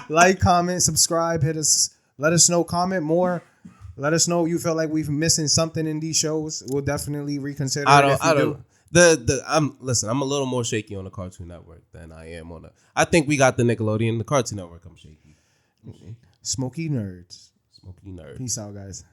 S2: Like, comment, subscribe, hit us. Let us know. Comment more. Let us know you feel like we've missing something in these shows. We'll definitely reconsider it if we do.
S1: I'm a little more shaky on the Cartoon Network than I am on the. I think we got the Nickelodeon, the Cartoon Network. I'm shaky.
S2: Smokey Nerdz.
S1: Smokey Nerdz.
S2: Peace out, guys.